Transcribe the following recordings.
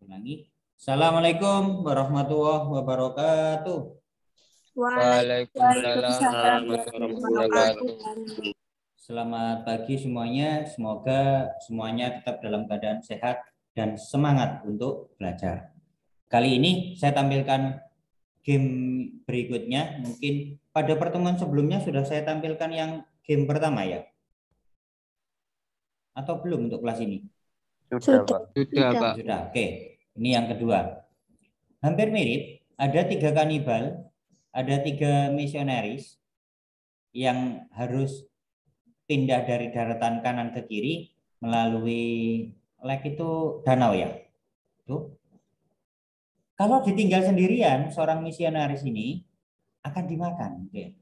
Ulangi. Assalamualaikum warahmatullahi wabarakatuh. Waalaikumsalam warahmatullahi wabarakatuh. Selamat pagi semuanya. Semoga semuanya tetap dalam keadaan sehat dan semangat untuk belajar. Kali ini saya tampilkan game berikutnya. Mungkin pada pertemuan sebelumnya sudah saya tampilkan yang game pertama ya? Atau belum untuk kelas ini? Sudah, Pak. Sudah. Oke. Ini yang kedua. Hampir mirip. Ada 3 kanibal, ada 3 misionaris yang harus pindah dari daratan kanan ke kiri melalui lek itu danau ya. Tuh. Kalau ditinggal sendirian, seorang misionaris ini akan dimakan. Oke.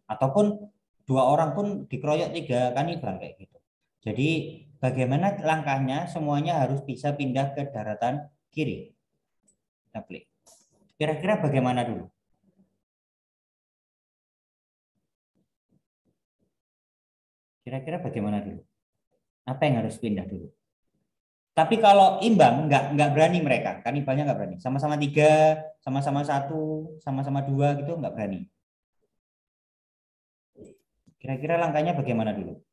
Ataupun 2 orang pun dikeroyok 3 kanibal kayak gitu. Jadi bagaimana langkahnya? Semuanya harus bisa pindah ke daratan kiri. Kita klik. Kira-kira bagaimana dulu? Kira-kira bagaimana dulu? Apa yang harus pindah dulu? Tapi kalau imbang, nggak berani mereka. Kanibalnya nggak berani. Sama-sama 3, sama-sama 1, sama-sama 2 gitu nggak berani. Kira-kira langkahnya bagaimana dulu?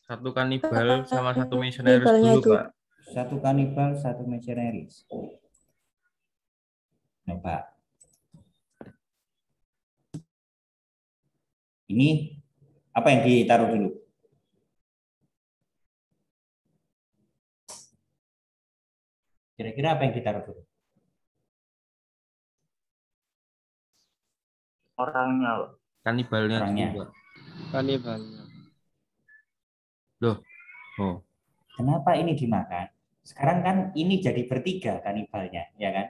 Satu kanibal sama satu misionaris dulu, Pak. Satu kanibal, satu misionaris. Coba. Ini apa yang ditaruh dulu? Kira-kira apa yang ditaruh dulu? Orangnya, kanibalnya Orangnya. dulu, Pak. Kanibalnya. Loh. Oh. Kenapa ini dimakan? Sekarang kan ini jadi bertiga kanibalnya, ya kan?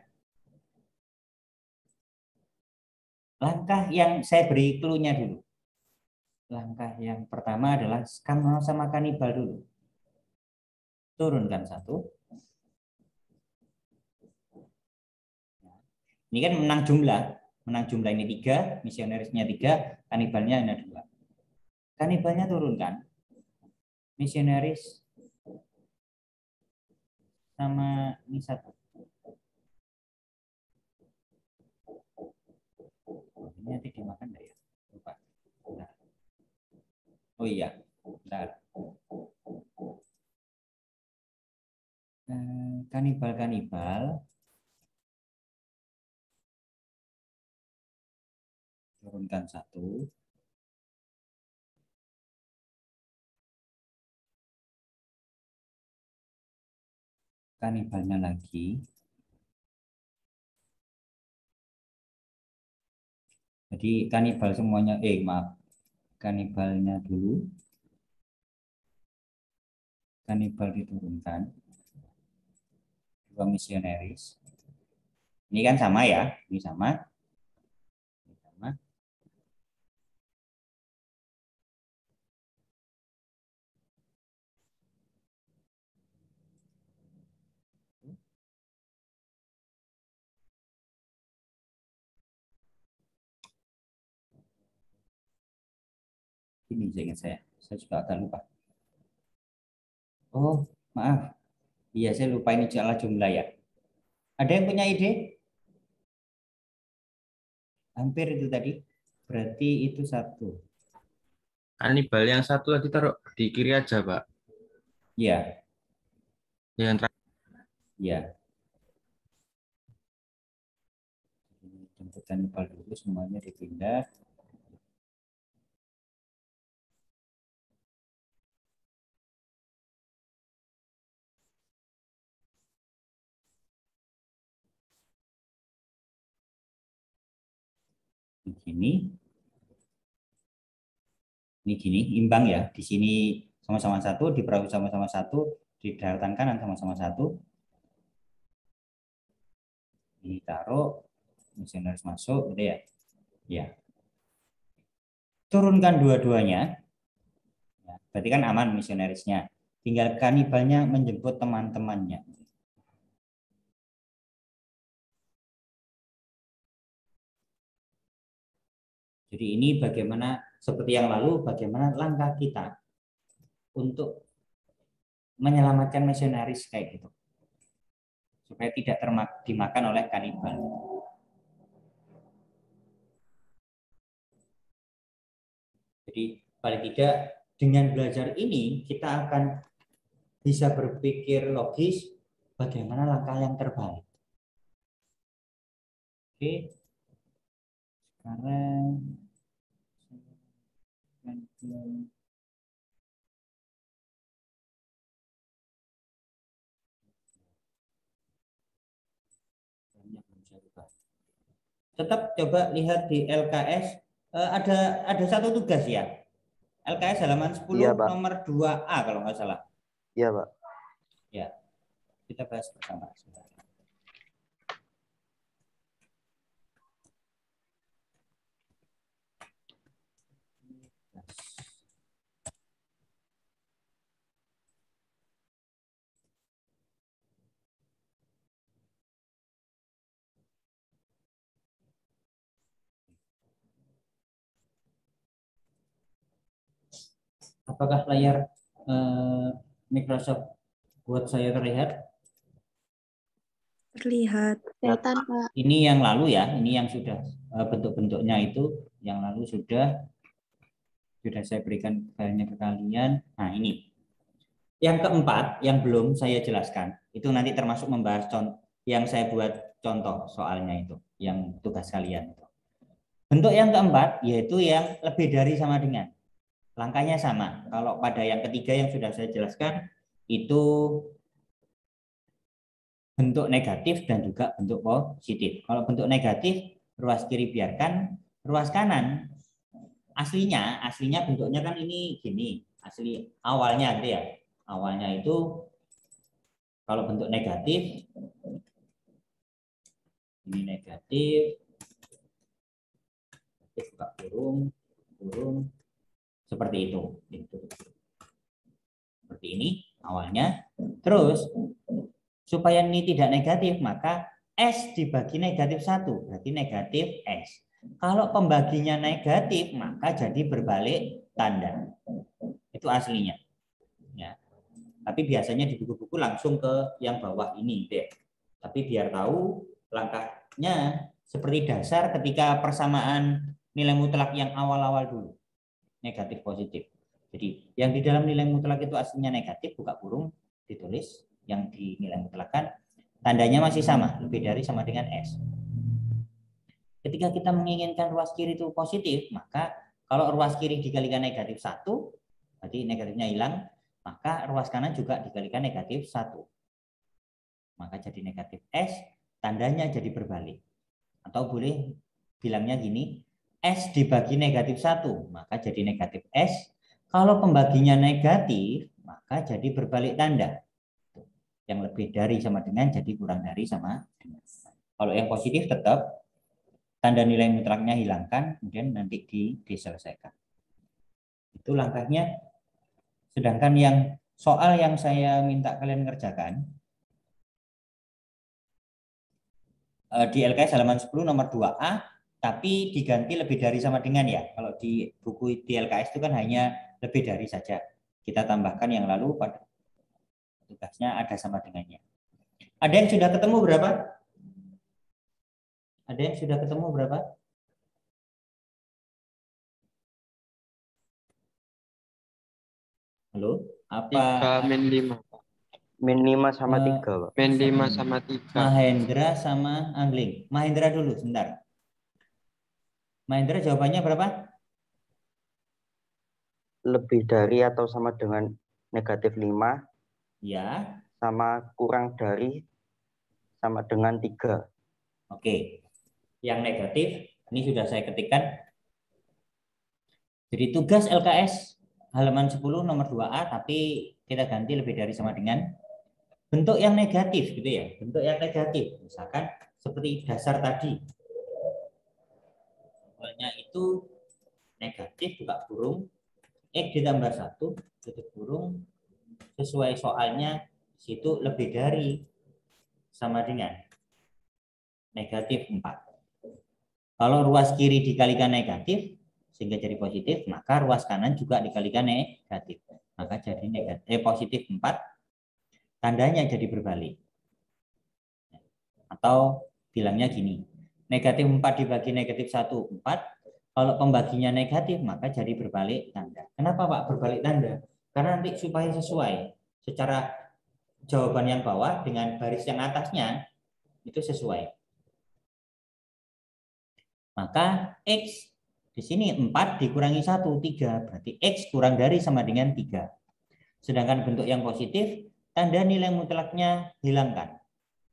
Langkah yang saya beri clue-nya dulu. Langkah yang pertama adalah sama kanibal dulu. Turunkan 1. Ini kan menang jumlah. Menang jumlah ini 3, misionarisnya 3, kanibalnya ada 2. Kanibalnya turunkan. Misionaris sama ini 1. Ini nanti dimakan enggak ya? Lupa. Bentar. Oh iya. Bentar. Kanibal turunkan 1. Kanibalnya lagi. Jadi kanibal semuanya, maaf. Kanibalnya dulu. Kanibal diturunkan. 2 misionaris. Ini kan sama ya, ini sama. Ini sama. Ini saya juga agak lupa. Oh, maaf. Iya, saya lupa ini salah jumlah ya. Ada yang punya ide? Hampir itu tadi. Berarti itu 1. Kanibal yang satu lagi taruh di kiri aja, Pak. Ya, Yang terakhir. ya. Jemput kanibal dulu, semuanya dipindah. Begini. Ini gini, imbang ya. Di sini sama-sama 1, di perahu sama-sama 1, di daratan kanan sama-sama 1. Ini taruh, misionaris masuk, gitu ya. Ya. Turunkan dua-duanya. Ya, berarti kan aman misionarisnya. Tinggal kanibalnya menjemput teman-temannya. Jadi ini bagaimana, seperti yang lalu, bagaimana langkah kita untuk menyelamatkan misionaris kayak gitu. supaya tidak dimakan oleh kanibal. Jadi paling tidak dengan belajar ini kita akan bisa berpikir logis bagaimana langkah yang terbaik. Oke, sekarang tetap coba lihat di LKS, ada satu tugas ya. LKS halaman 10 Iya, Pak. nomor 2A kalau nggak salah. Iya, Pak. Ya, kita bahas bersama. Apakah layar Microsoft buat saya terlihat? Terlihat. Kelihatan, Pak. Ini yang lalu ya, ini yang sudah bentuk-bentuknya itu, yang lalu sudah saya berikan filenya ke kalian. Nah ini, yang keempat yang belum saya jelaskan, itu nanti termasuk membahas yang saya buat contoh soalnya itu, yang tugas kalian. Bentuk yang keempat yaitu yang lebih dari sama dengan. Langkahnya sama. Kalau pada yang ketiga yang sudah saya jelaskan itu bentuk negatif dan juga bentuk positif. Kalau bentuk negatif ruas kiri biarkan, ruas kanan aslinya bentuknya kan ini gini, asli awalnya gitu ya. Awalnya itu kalau bentuk negatif ini negatif, buka kurung seperti itu. Seperti ini awalnya. Terus supaya ini tidak negatif, maka S dibagi negatif 1, berarti negatif S. Kalau pembaginya negatif, maka jadi berbalik tanda. Itu aslinya. Ya. Tapi biasanya di buku-buku langsung ke yang bawah ini deh. Tapi biar tahu langkahnya seperti dasar ketika persamaan nilai mutlak yang awal-awal dulu. Negatif positif. Jadi yang di dalam nilai mutlak itu aslinya negatif, buka kurung, ditulis yang dinilai mutlakkan, tandanya masih sama, lebih dari sama dengan S. Ketika kita menginginkan ruas kiri itu positif, maka kalau ruas kiri dikalikan negatif 1, berarti negatifnya hilang, maka ruas kanan juga dikalikan negatif 1. Maka jadi negatif S, tandanya jadi berbalik. Atau boleh bilangnya gini, S dibagi negatif 1, maka jadi negatif S. Kalau pembaginya negatif, maka jadi berbalik tanda. Yang lebih dari sama dengan jadi kurang dari sama dengan. Kalau yang positif tetap tanda nilai mutlaknya hilangkan, kemudian nanti diselesaikan. Itu langkahnya. Sedangkan yang soal yang saya minta kalian kerjakan di LKS halaman 10 nomor 2A, tapi diganti lebih dari sama dengan ya. Kalau di buku di LKS itu kan hanya lebih dari saja. Kita tambahkan yang lalu pada tugasnya ada sama dengannya. Ada yang sudah ketemu berapa? Ada yang sudah ketemu berapa? Halo? Apa? 3 min 5. Min 5 sama 3, Pak. Min 5 sama 3. Mahendra sama Angling. Mahendra dulu, sebentar. Mahendra jawabannya berapa? Lebih dari atau sama dengan negatif 5. Ya. Sama kurang dari sama dengan 3. Oke. Yang negatif, ini sudah saya ketikkan. Jadi tugas LKS halaman 10 nomor 2A, tapi kita ganti lebih dari sama dengan bentuk yang negatif gitu ya. Bentuk yang negatif. Misalkan seperti dasar tadi. Awalnya itu negatif, buka kurung, X ditambah 1, tutup kurung, sesuai soalnya situ lebih dari sama dengan negatif 4. Kalau ruas kiri dikalikan negatif sehingga jadi positif, maka ruas kanan juga dikalikan negatif, maka jadi negatif positif 4, tandanya jadi berbalik. Atau bilangnya gini, negatif 4 dibagi negatif 1, 4. Kalau pembaginya negatif, maka jadi berbalik tanda. Kenapa Pak berbalik tanda? Karena nanti supaya sesuai. Secara jawaban yang bawah dengan baris yang atasnya, itu sesuai. Maka X di sini 4 dikurangi 1, 3. Berarti X kurang dari sama dengan 3. Sedangkan bentuk yang positif, tanda nilai mutlaknya hilangkan.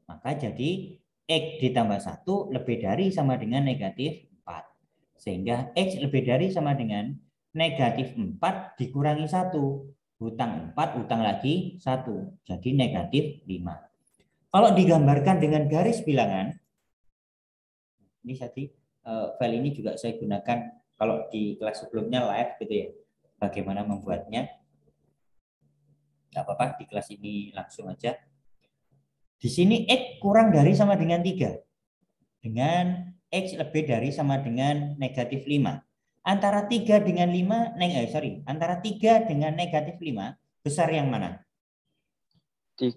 Maka jadi X ditambah 1 lebih dari sama dengan negatif 4. Sehingga X lebih dari sama dengan negatif 4 dikurangi 1. Hutang 4, hutang lagi 1. Jadi negatif 5. Kalau digambarkan dengan garis bilangan, ini tadi file ini juga saya gunakan kalau di kelas sebelumnya live gitu ya. Bagaimana membuatnya. Nggak apa-apa, di kelas ini langsung aja. Di sini X kurang dari sama dengan 3. Dengan X lebih dari sama dengan negatif 5. Antara 3 dengan 5, antara 3 dengan negatif 5, besar yang mana? 3.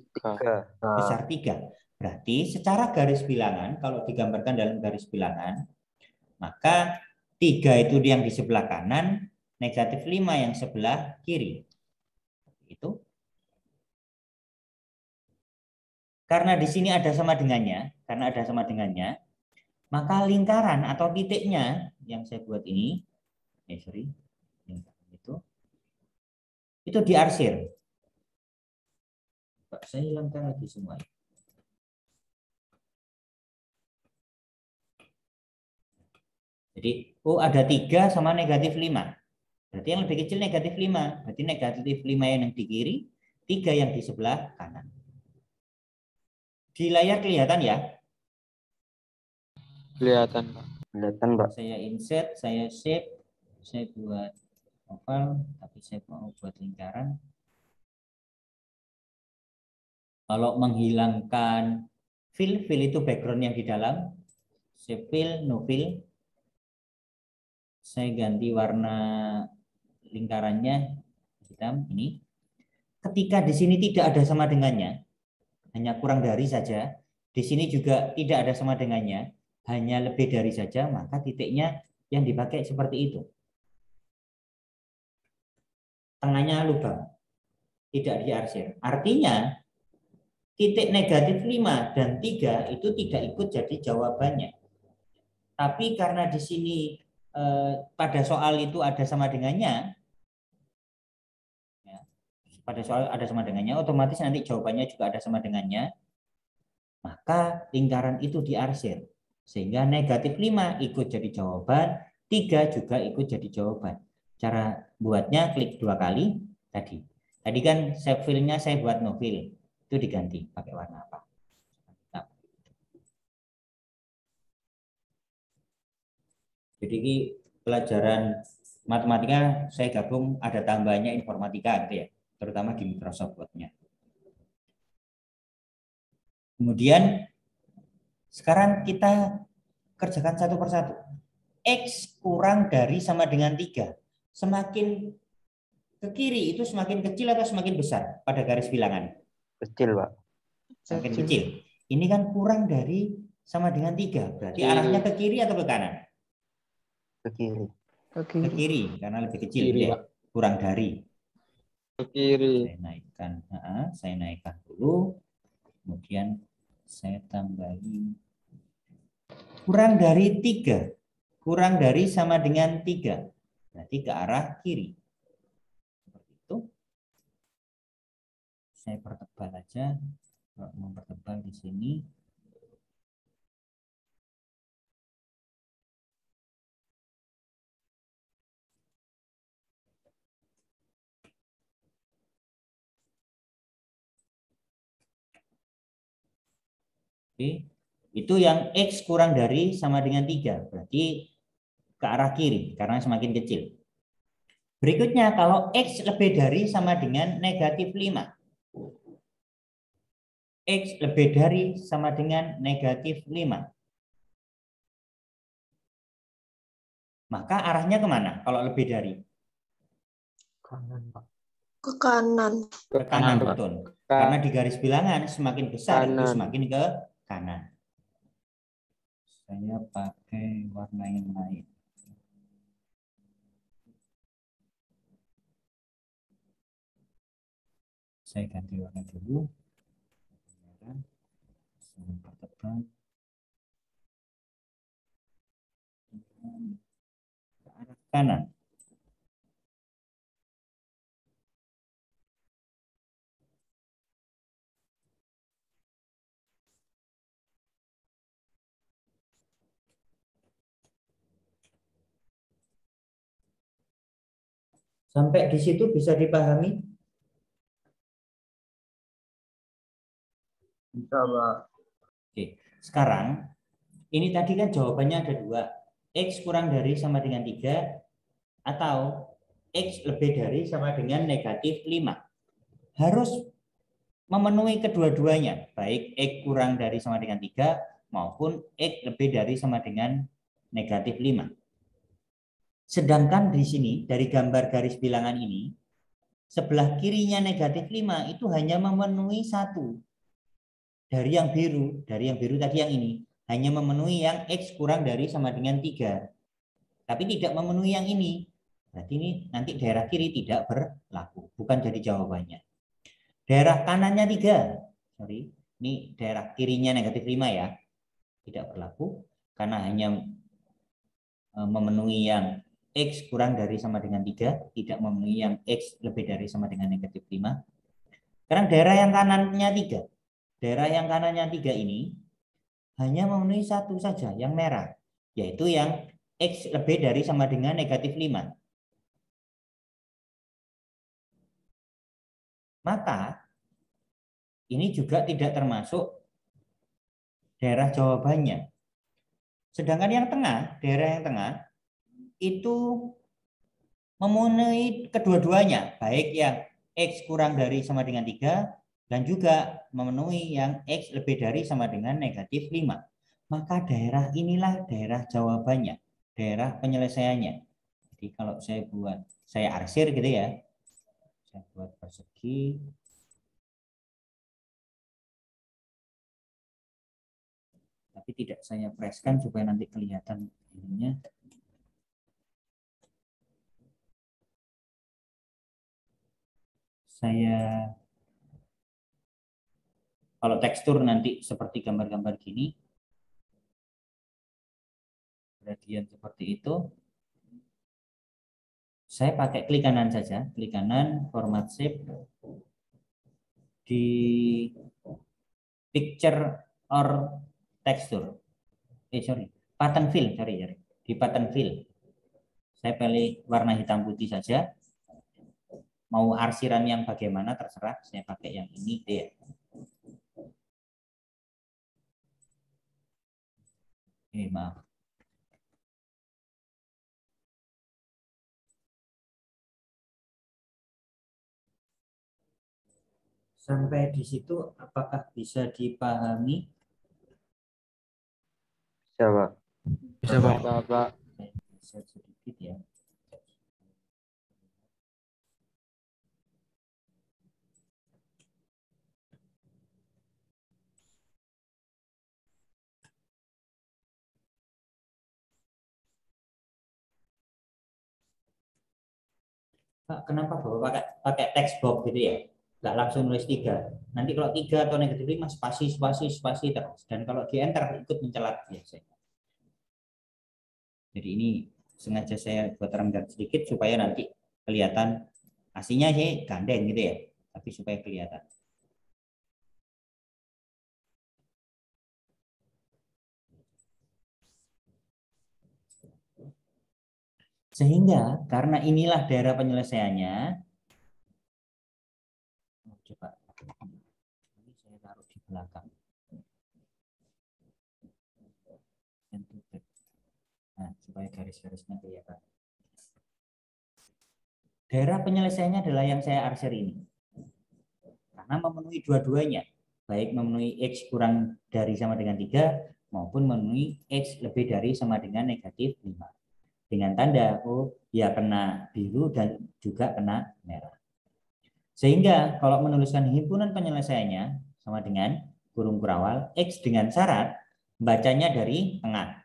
Besar 3. Berarti secara garis bilangan, kalau digambarkan dalam garis bilangan, maka 3 itu yang di sebelah kanan, negatif 5 yang sebelah kiri. Itu. Karena di sini ada sama dengannya, maka lingkaran atau titiknya yang saya buat ini, itu diarsir. Saya hilangkan lagi semua. Jadi, ada 3 sama negatif 5. Berarti yang lebih kecil negatif 5. Berarti negatif 5 yang di kiri, 3 yang di sebelah kanan. Di layar kelihatan ya? Kelihatan, Pak. Kelihatan, Pak. Saya insert, saya save, saya buat oval, tapi saya mau buat lingkaran. Kalau menghilangkan fill itu background yang di dalam. Saya fill, no fill. Saya ganti warna lingkarannya hitam ini. Ketika di sini tidak ada sama dengannya, hanya kurang dari saja. Di sini juga tidak ada sama dengannya, hanya lebih dari saja, maka titiknya yang dipakai seperti itu. Tengahnya lubang, tidak diarsir. Artinya titik negatif 5 dan 3 itu tidak ikut jadi jawabannya. Tapi karena di sini pada soal itu ada sama dengannya, pada soal ada sama dengannya, otomatis nanti jawabannya juga ada sama dengannya, maka lingkaran itu diarsir. Sehingga negatif 5 ikut jadi jawaban, 3 juga ikut jadi jawaban. Cara buatnya klik 2 kali tadi. Tadi kan save fill-nya saya buat no fill. Itu diganti pakai warna apa. Jadi ini pelajaran matematika saya gabung ada tambahnya informatika gitu ya, terutama di Microsoft Word-nya. Kemudian sekarang kita kerjakan satu persatu. X kurang dari sama dengan 3. Semakin ke kiri itu semakin kecil atau semakin besar pada garis bilangan? Kecil, Pak. Semakin kecil. Ini kan kurang dari sama dengan 3. Berarti arahnya ke kiri atau ke kanan? Ke kiri. Ke kiri karena lebih kecil kiri, ya. Kurang dari. Ke kiri. Saya naikkan dulu. Kemudian saya tambahin kurang dari 3. Kurang dari sama dengan 3. Berarti ke arah kiri. Seperti itu. Saya pertebal aja. Kalau mau pertebal di sini. Oke. Itu yang X kurang dari sama dengan 3. Berarti ke arah kiri karena semakin kecil. Berikutnya kalau X lebih dari sama dengan negatif 5. X lebih dari sama dengan negatif 5. Maka arahnya kemana kalau lebih dari? Kanan, Pak. Ke kanan. Ke kanan, betul. Karena di garis bilangan semakin besar itu semakin ke kanan. Saya pakai warna yang lain. Saya ganti warna dulu. Saya pertekan ke arah kanan. Sampai di situ bisa dipahami? Bisa, Pak. Oke, sekarang ini tadi kan jawabannya ada dua. X kurang dari sama dengan 3 atau X lebih dari sama dengan negatif 5. Harus memenuhi kedua-duanya, baik X kurang dari sama dengan 3 maupun X lebih dari sama dengan negatif 5. Sedangkan di sini dari gambar garis bilangan ini, sebelah kirinya negatif 5 itu hanya memenuhi satu. Dari yang biru tadi yang ini, hanya memenuhi yang X kurang dari sama dengan 3. Tapi tidak memenuhi yang ini. Berarti ini nanti daerah kiri tidak berlaku. Bukan jadi jawabannya. Daerah kanannya 3. Sorry, ini daerah kirinya negatif 5 ya. Tidak berlaku. Karena hanya memenuhi yang X kurang dari sama dengan 3, tidak memenuhi yang X lebih dari sama dengan negatif 5. Sekarang daerah yang kanannya 3. Daerah yang kanannya 3 ini hanya memenuhi satu saja, yang merah. Yaitu yang X lebih dari sama dengan negatif 5. Maka ini juga tidak termasuk daerah jawabannya. Sedangkan yang tengah, daerah yang tengah, itu memenuhi kedua-duanya, baik yang X kurang dari sama dengan 3 dan juga memenuhi yang X lebih dari sama dengan negatif 5. Maka daerah inilah daerah jawabannya, daerah penyelesaiannya. Jadi kalau saya arsir gitu ya, saya buat persegi. Tapi tidak saya preskan supaya nanti kelihatan ininya. Saya kalau tekstur nanti seperti gambar-gambar gini, gradien seperti itu, saya pakai klik kanan saja, klik kanan, format shape, di picture or texture, pattern fill, di pattern fill. Saya pilih warna hitam putih saja. Mau arsiran yang bagaimana terserah, saya pakai yang ini deh. Maaf. Sampai di situ apakah bisa dipahami? Bisa, Pak. Bisa, Pak. Bisa, Pak. Bisa sedikit ya. Pak, kenapa Bapak pakai text box gitu ya? Nggak langsung nulis 3. Nanti kalau 3 atau negatif 5 spasi terus. Dan kalau di enter ikut mencelat biasanya. Jadi ini sengaja saya buat rendah sedikit supaya nanti kelihatan. Aslinya sih gandeng gitu ya. Tapi supaya kelihatan. Sehingga karena inilah daerah penyelesaiannya. Coba ini saya taruh di belakang. Nah, supaya garis-garisnya kelihatan. Daerah penyelesaiannya adalah yang saya arsir ini. Karena memenuhi dua-duanya. Baik memenuhi X kurang dari sama dengan 3 maupun memenuhi X lebih dari sama dengan negatif 5. Dengan tanda, oh ya kena biru dan juga kena merah. Sehingga kalau menuliskan himpunan penyelesaiannya sama dengan kurung kurawal X dengan syarat bacanya dari tengah.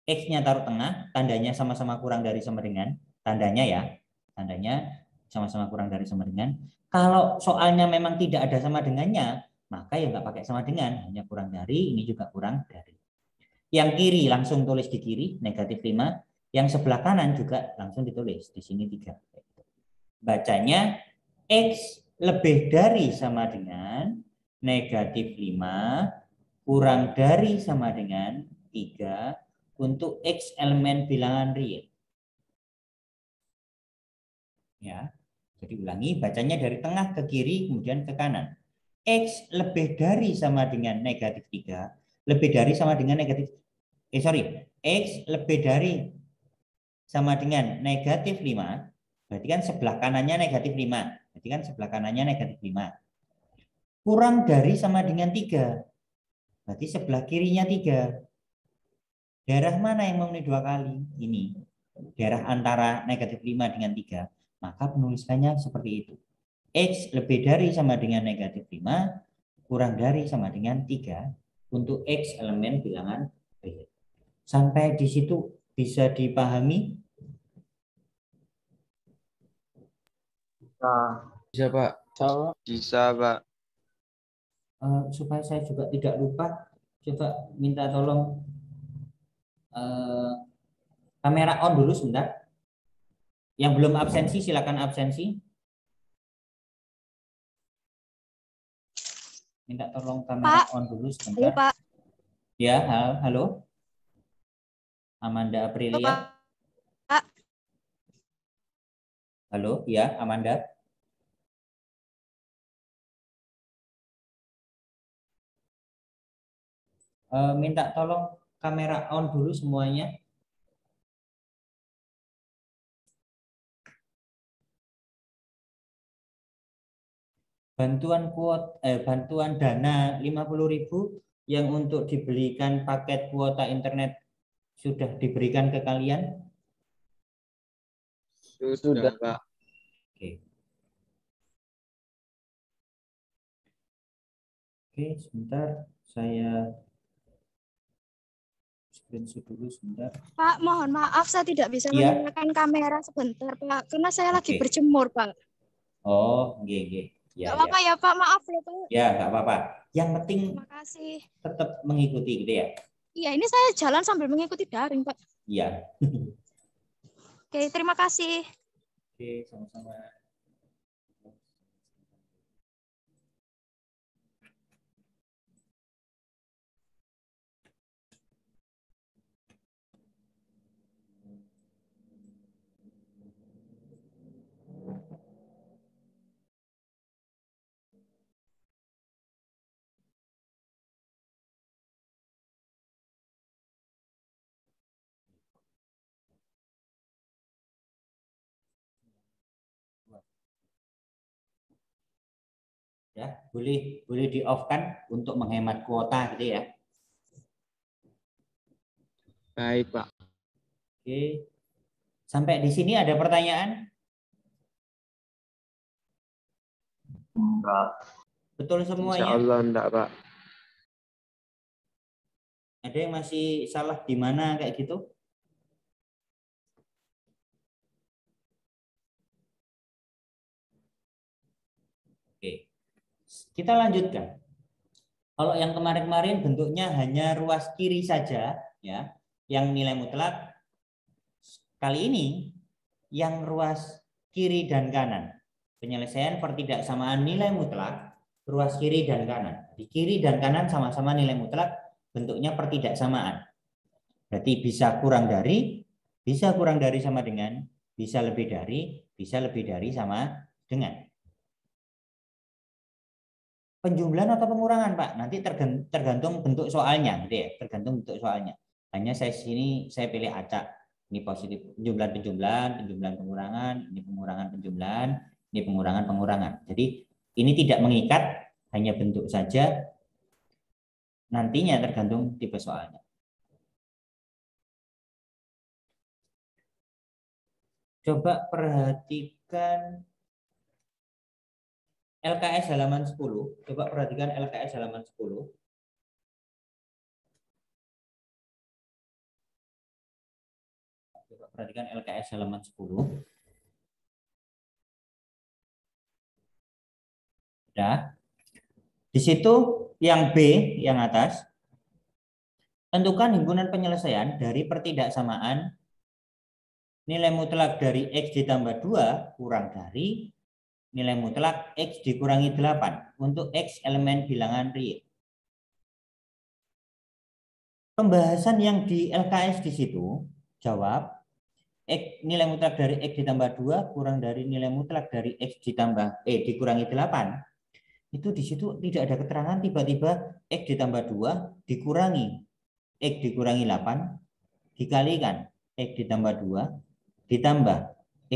X-nya taruh tengah, tandanya sama-sama kurang dari sama dengan, tandanya ya, tandanya sama-sama kurang dari sama dengan. Kalau soalnya memang tidak ada sama dengannya, maka ya nggak pakai sama dengan, hanya kurang dari, ini juga kurang dari. Yang kiri langsung tulis di kiri, negatif 5. Yang sebelah kanan juga langsung ditulis, di sini 3. Bacanya, X lebih dari sama dengan negatif 5 kurang dari sama dengan 3 untuk X elemen bilangan real. Ya, jadi ulangi, bacanya dari tengah ke kiri, kemudian ke kanan. X lebih dari sama dengan negatif 3, lebih dari sama dengan negatif, X lebih dari sama dengan negatif 5, berarti kan sebelah kanannya negatif 5, berarti kan sebelah kanannya negatif 5. Kurang dari sama dengan 3, berarti sebelah kirinya 3. Daerah mana yang memenuhi 2 kali? Ini. Daerah antara negatif 5 dengan 3. Maka penulisannya seperti itu. X lebih dari sama dengan negatif 5, kurang dari sama dengan 3 untuk X elemen bilangan real. Sampai di situ bisa dipahami? Bisa, Pak. Bisa, Pak. Supaya saya juga tidak lupa, coba minta tolong kamera on dulu sebentar. Yang belum absensi silakan absensi. Minta tolong kamera Pak. on dulu Halo, sebentar. Pak. Ya, halo. Amanda Halo, Aprilia. Pak. Halo, ya Amanda. Minta tolong kamera on dulu semuanya. Bantuan dana 50.000 yang untuk dibelikan paket kuota internet sudah diberikan ke kalian? Sudah, Pak. Oke. Oke, sebentar saya screenshot dulu sebentar. Pak, mohon maaf saya tidak bisa Iya. menyalakan kamera sebentar, Pak. Karena saya lagi Oke. berjemur, Pak. Oh, nggih. Ya, Gak apa-apa ya, Pak. Maaf ya, Pak. Ya, nggak apa-apa. Yang penting Terima kasih. tetap mengikuti gitu ya. Iya, ini saya jalan sambil mengikuti daring, Pak. Iya. Oke, terima kasih. Oke, sama-sama. Ya, boleh di off kan untuk menghemat kuota gitu ya. Baik, Pak. Oke. Sampai di sini ada pertanyaan? Enggak. Betul Insya semuanya? Allah enggak, Pak. Ada yang masih salah di mana kayak gitu? Oke. Kita lanjutkan. Kalau yang kemarin-kemarin bentuknya hanya ruas kiri saja ya, yang nilai mutlak. Kali ini yang ruas kiri dan kanan. Penyelesaian pertidaksamaan nilai mutlak ruas kiri dan kanan. Di kiri dan kanan sama-sama nilai mutlak, bentuknya pertidaksamaan. Berarti bisa kurang dari sama dengan, bisa lebih dari sama dengan. Penjumlahan atau pengurangan, Pak? Nanti tergantung bentuk soalnya, gitu ya. Tergantung bentuk soalnya. Hanya saya pilih acak. Ini positif penjumlahan, pengurangan, ini pengurangan, ini pengurangan. Jadi ini tidak mengikat, hanya bentuk saja. Nantinya tergantung tipe soalnya. Coba perhatikan LKS halaman 10. Coba perhatikan LKS halaman 10. Perhatikan LKS halaman 10. Sudah. Di situ yang B yang atas, tentukan himpunan penyelesaian dari pertidaksamaan nilai mutlak dari X ditambah 2 kurang dari nilai mutlak X dikurangi 8 untuk X elemen bilangan real. Pembahasan yang di LKS di situ, jawab, X, nilai mutlak dari X ditambah 2 kurang dari nilai mutlak dari X ditambah dikurangi 8. Itu di situ tidak ada keterangan tiba-tiba X ditambah 2 dikurangi X dikurangi 8 dikalikan X ditambah 2 ditambah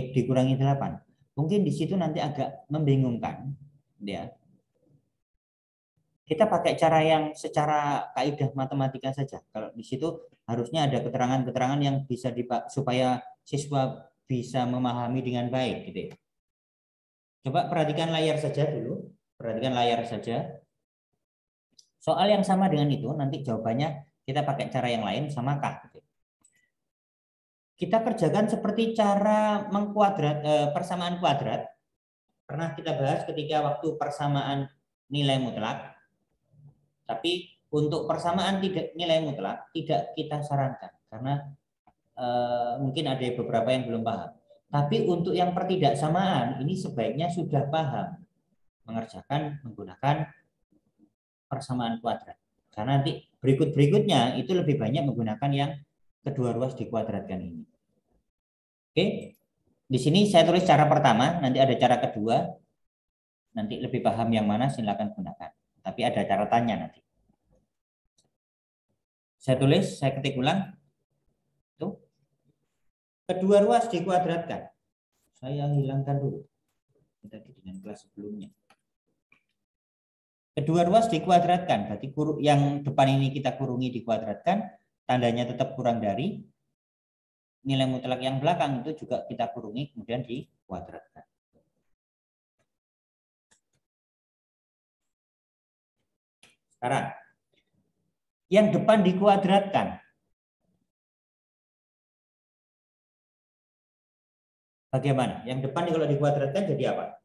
X dikurangi 8. Mungkin di situ nanti agak membingungkan, ya. Kita pakai cara yang secara kaidah matematika saja. Kalau di situ harusnya ada keterangan-keterangan yang bisa supaya siswa bisa memahami dengan baik, gitu ya. Coba perhatikan layar saja dulu. Perhatikan layar saja. Soal yang sama dengan itu, nanti jawabannya kita pakai cara yang lain, samakah? Gitu. Kita kerjakan seperti cara mengkuadrat persamaan kuadrat. Pernah kita bahas ketika waktu persamaan nilai mutlak. Tapi untuk persamaan nilai mutlak tidak kita sarankan karena mungkin ada beberapa yang belum paham. Tapi untuk yang pertidaksamaan ini sebaiknya sudah paham mengerjakan menggunakan persamaan kuadrat. Karena nanti berikutnya itu lebih banyak menggunakan yang kedua ruas dikuadratkan ini. Oke, di sini saya tulis cara pertama, nanti ada cara kedua, nanti lebih paham yang mana silakan gunakan. Tapi ada catatannya nanti. Saya tulis, saya ketik ulang. Tuh. Kedua ruas dikuadratkan. Saya hilangkan dulu. Tadi dengan kelas sebelumnya. Kedua ruas dikuadratkan, berarti yang depan ini kita kurungi dikuadratkan, tandanya tetap kurang dari nilai mutlak yang belakang itu juga kita kurungi kemudian dikuadratkan. Sekarang yang depan dikuadratkan. Bagaimana? Yang depan kalau dikuadratkan jadi apa?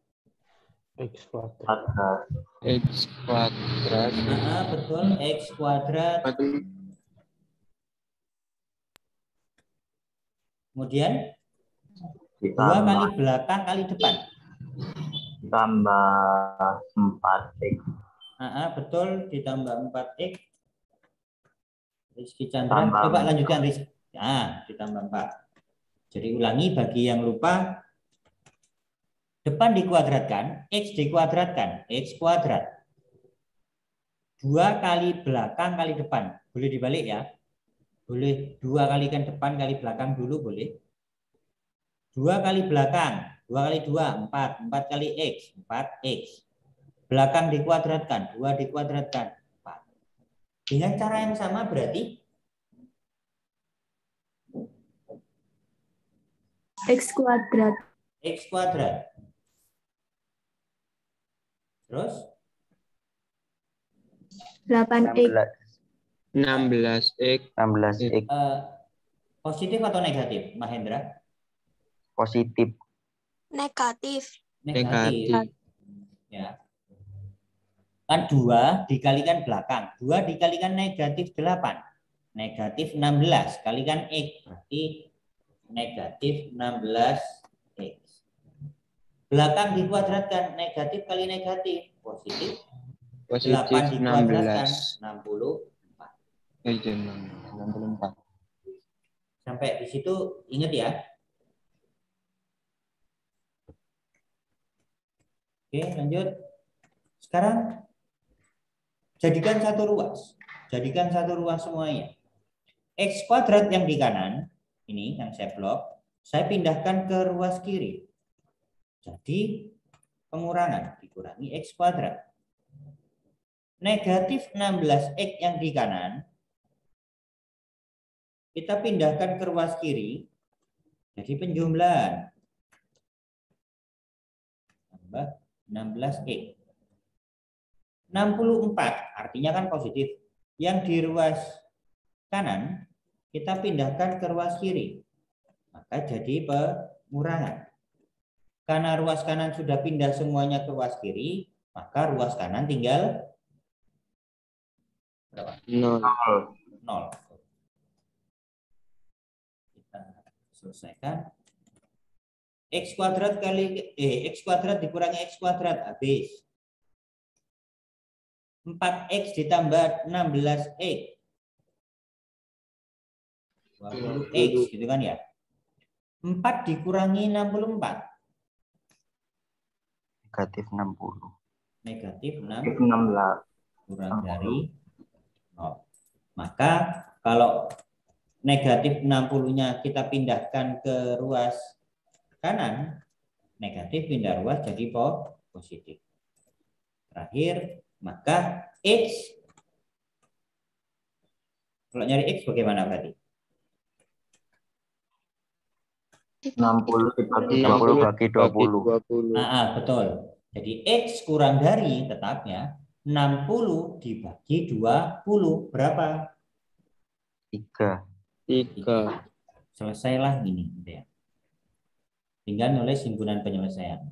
X kuadrat. X kuadrat. Betul, X kuadrat. Kemudian 2 kali belakang kali depan. Tambah 4X. Betul, ditambah 4X. Rizky Chandra, coba lanjutkan Rizky. Ditambah 4. Jadi ulangi bagi yang lupa. Depan dikuadratkan, X dikuadratkan, X kuadrat. 2 kali belakang kali depan. Boleh dibalik ya. Boleh 2 kalikan depan kali belakang dulu boleh. 2 kali belakang, 2 kali 2, 4. 4 kali X, 4X. Belakang dikuadratkan, 2 dikuadratkan, 4. Dengan cara yang sama berarti X kuadrat. X kuadrat. Terus? 8X. 16X. 16X. Positif atau negatif, Mahendra? Positif. Negatif. Negatif. Ya. Kan 2 dikalikan belakang. 2 dikalikan negatif 8. Negatif 16 kalikan X. Berarti negatif 16X. Belakang dikuadratkan. Negatif kali negatif. Positif. 8 dikuadratkan. 64. 64. Sampai di situ ingat ya. Oke, lanjut. Sekarang jadikan satu ruas. Jadikan satu ruas semuanya. X kuadrat yang di kanan, ini yang saya blok, saya pindahkan ke ruas kiri. Jadi pengurangan, dikurangi X kuadrat. Negatif 16X yang di kanan, kita pindahkan ke ruas kiri, jadi penjumlahan. Tambah 16X. 64 artinya kan positif. Yang di ruas kanan kita pindahkan ke ruas kiri. maka jadi pengurangan. Karena ruas kanan sudah pindah semuanya ke ruas kiri, maka ruas kanan tinggal berapa? 0. 0. Kita selesaikan. X kuadrat kali X kuadrat dikurangi X kuadrat habis. 4X ditambah 16X. 20X gitu kan ya. 4 dikurangi 64. Negatif 60. Negatif 16. kurang dari 0. Maka kalau negatif 60-nya kita pindahkan ke ruas kanan, negatif pindah ruas jadi positif. Terakhir, maka X, kalau nyari X bagaimana berarti? 60 dibagi 20 bagi 20. Betul. Jadi X kurang dari tetapnya 60 dibagi 20 berapa? 3. Selesailah ini gitu ya. Tinggal nulis himpunan penyelesaian.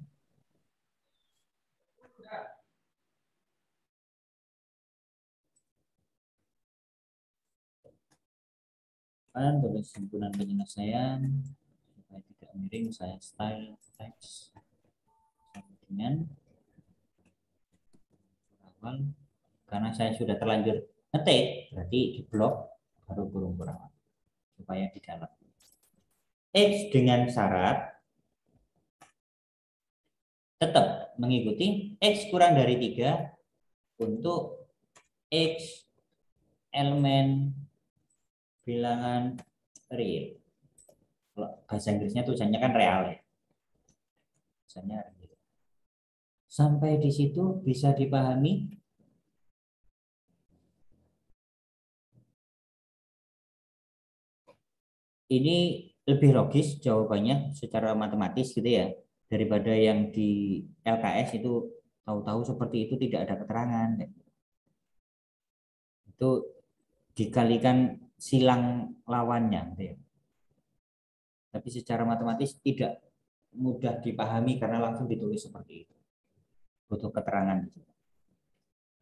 Tulis himpunan penyelesaian supaya tidak miring, saya style text dengan awal karena saya sudah terlanjur ngetik berarti di blok baru kurung kurangan supaya di dalam X dengan syarat tetap mengikuti X kurang dari 3 untuk X elemen bilangan real. Kalau bahasa Inggrisnya tulisannya kan real ya. Tulisannya real. Sampai di situ bisa dipahami? Ini lebih logis jawabannya secara matematis gitu ya. Daripada yang di LKS itu tahu-tahu seperti itu tidak ada keterangan. Itu dikalikan silang lawannya gitu ya. Tapi secara matematis tidak mudah dipahami karena langsung ditulis seperti itu. Butuh keterangan.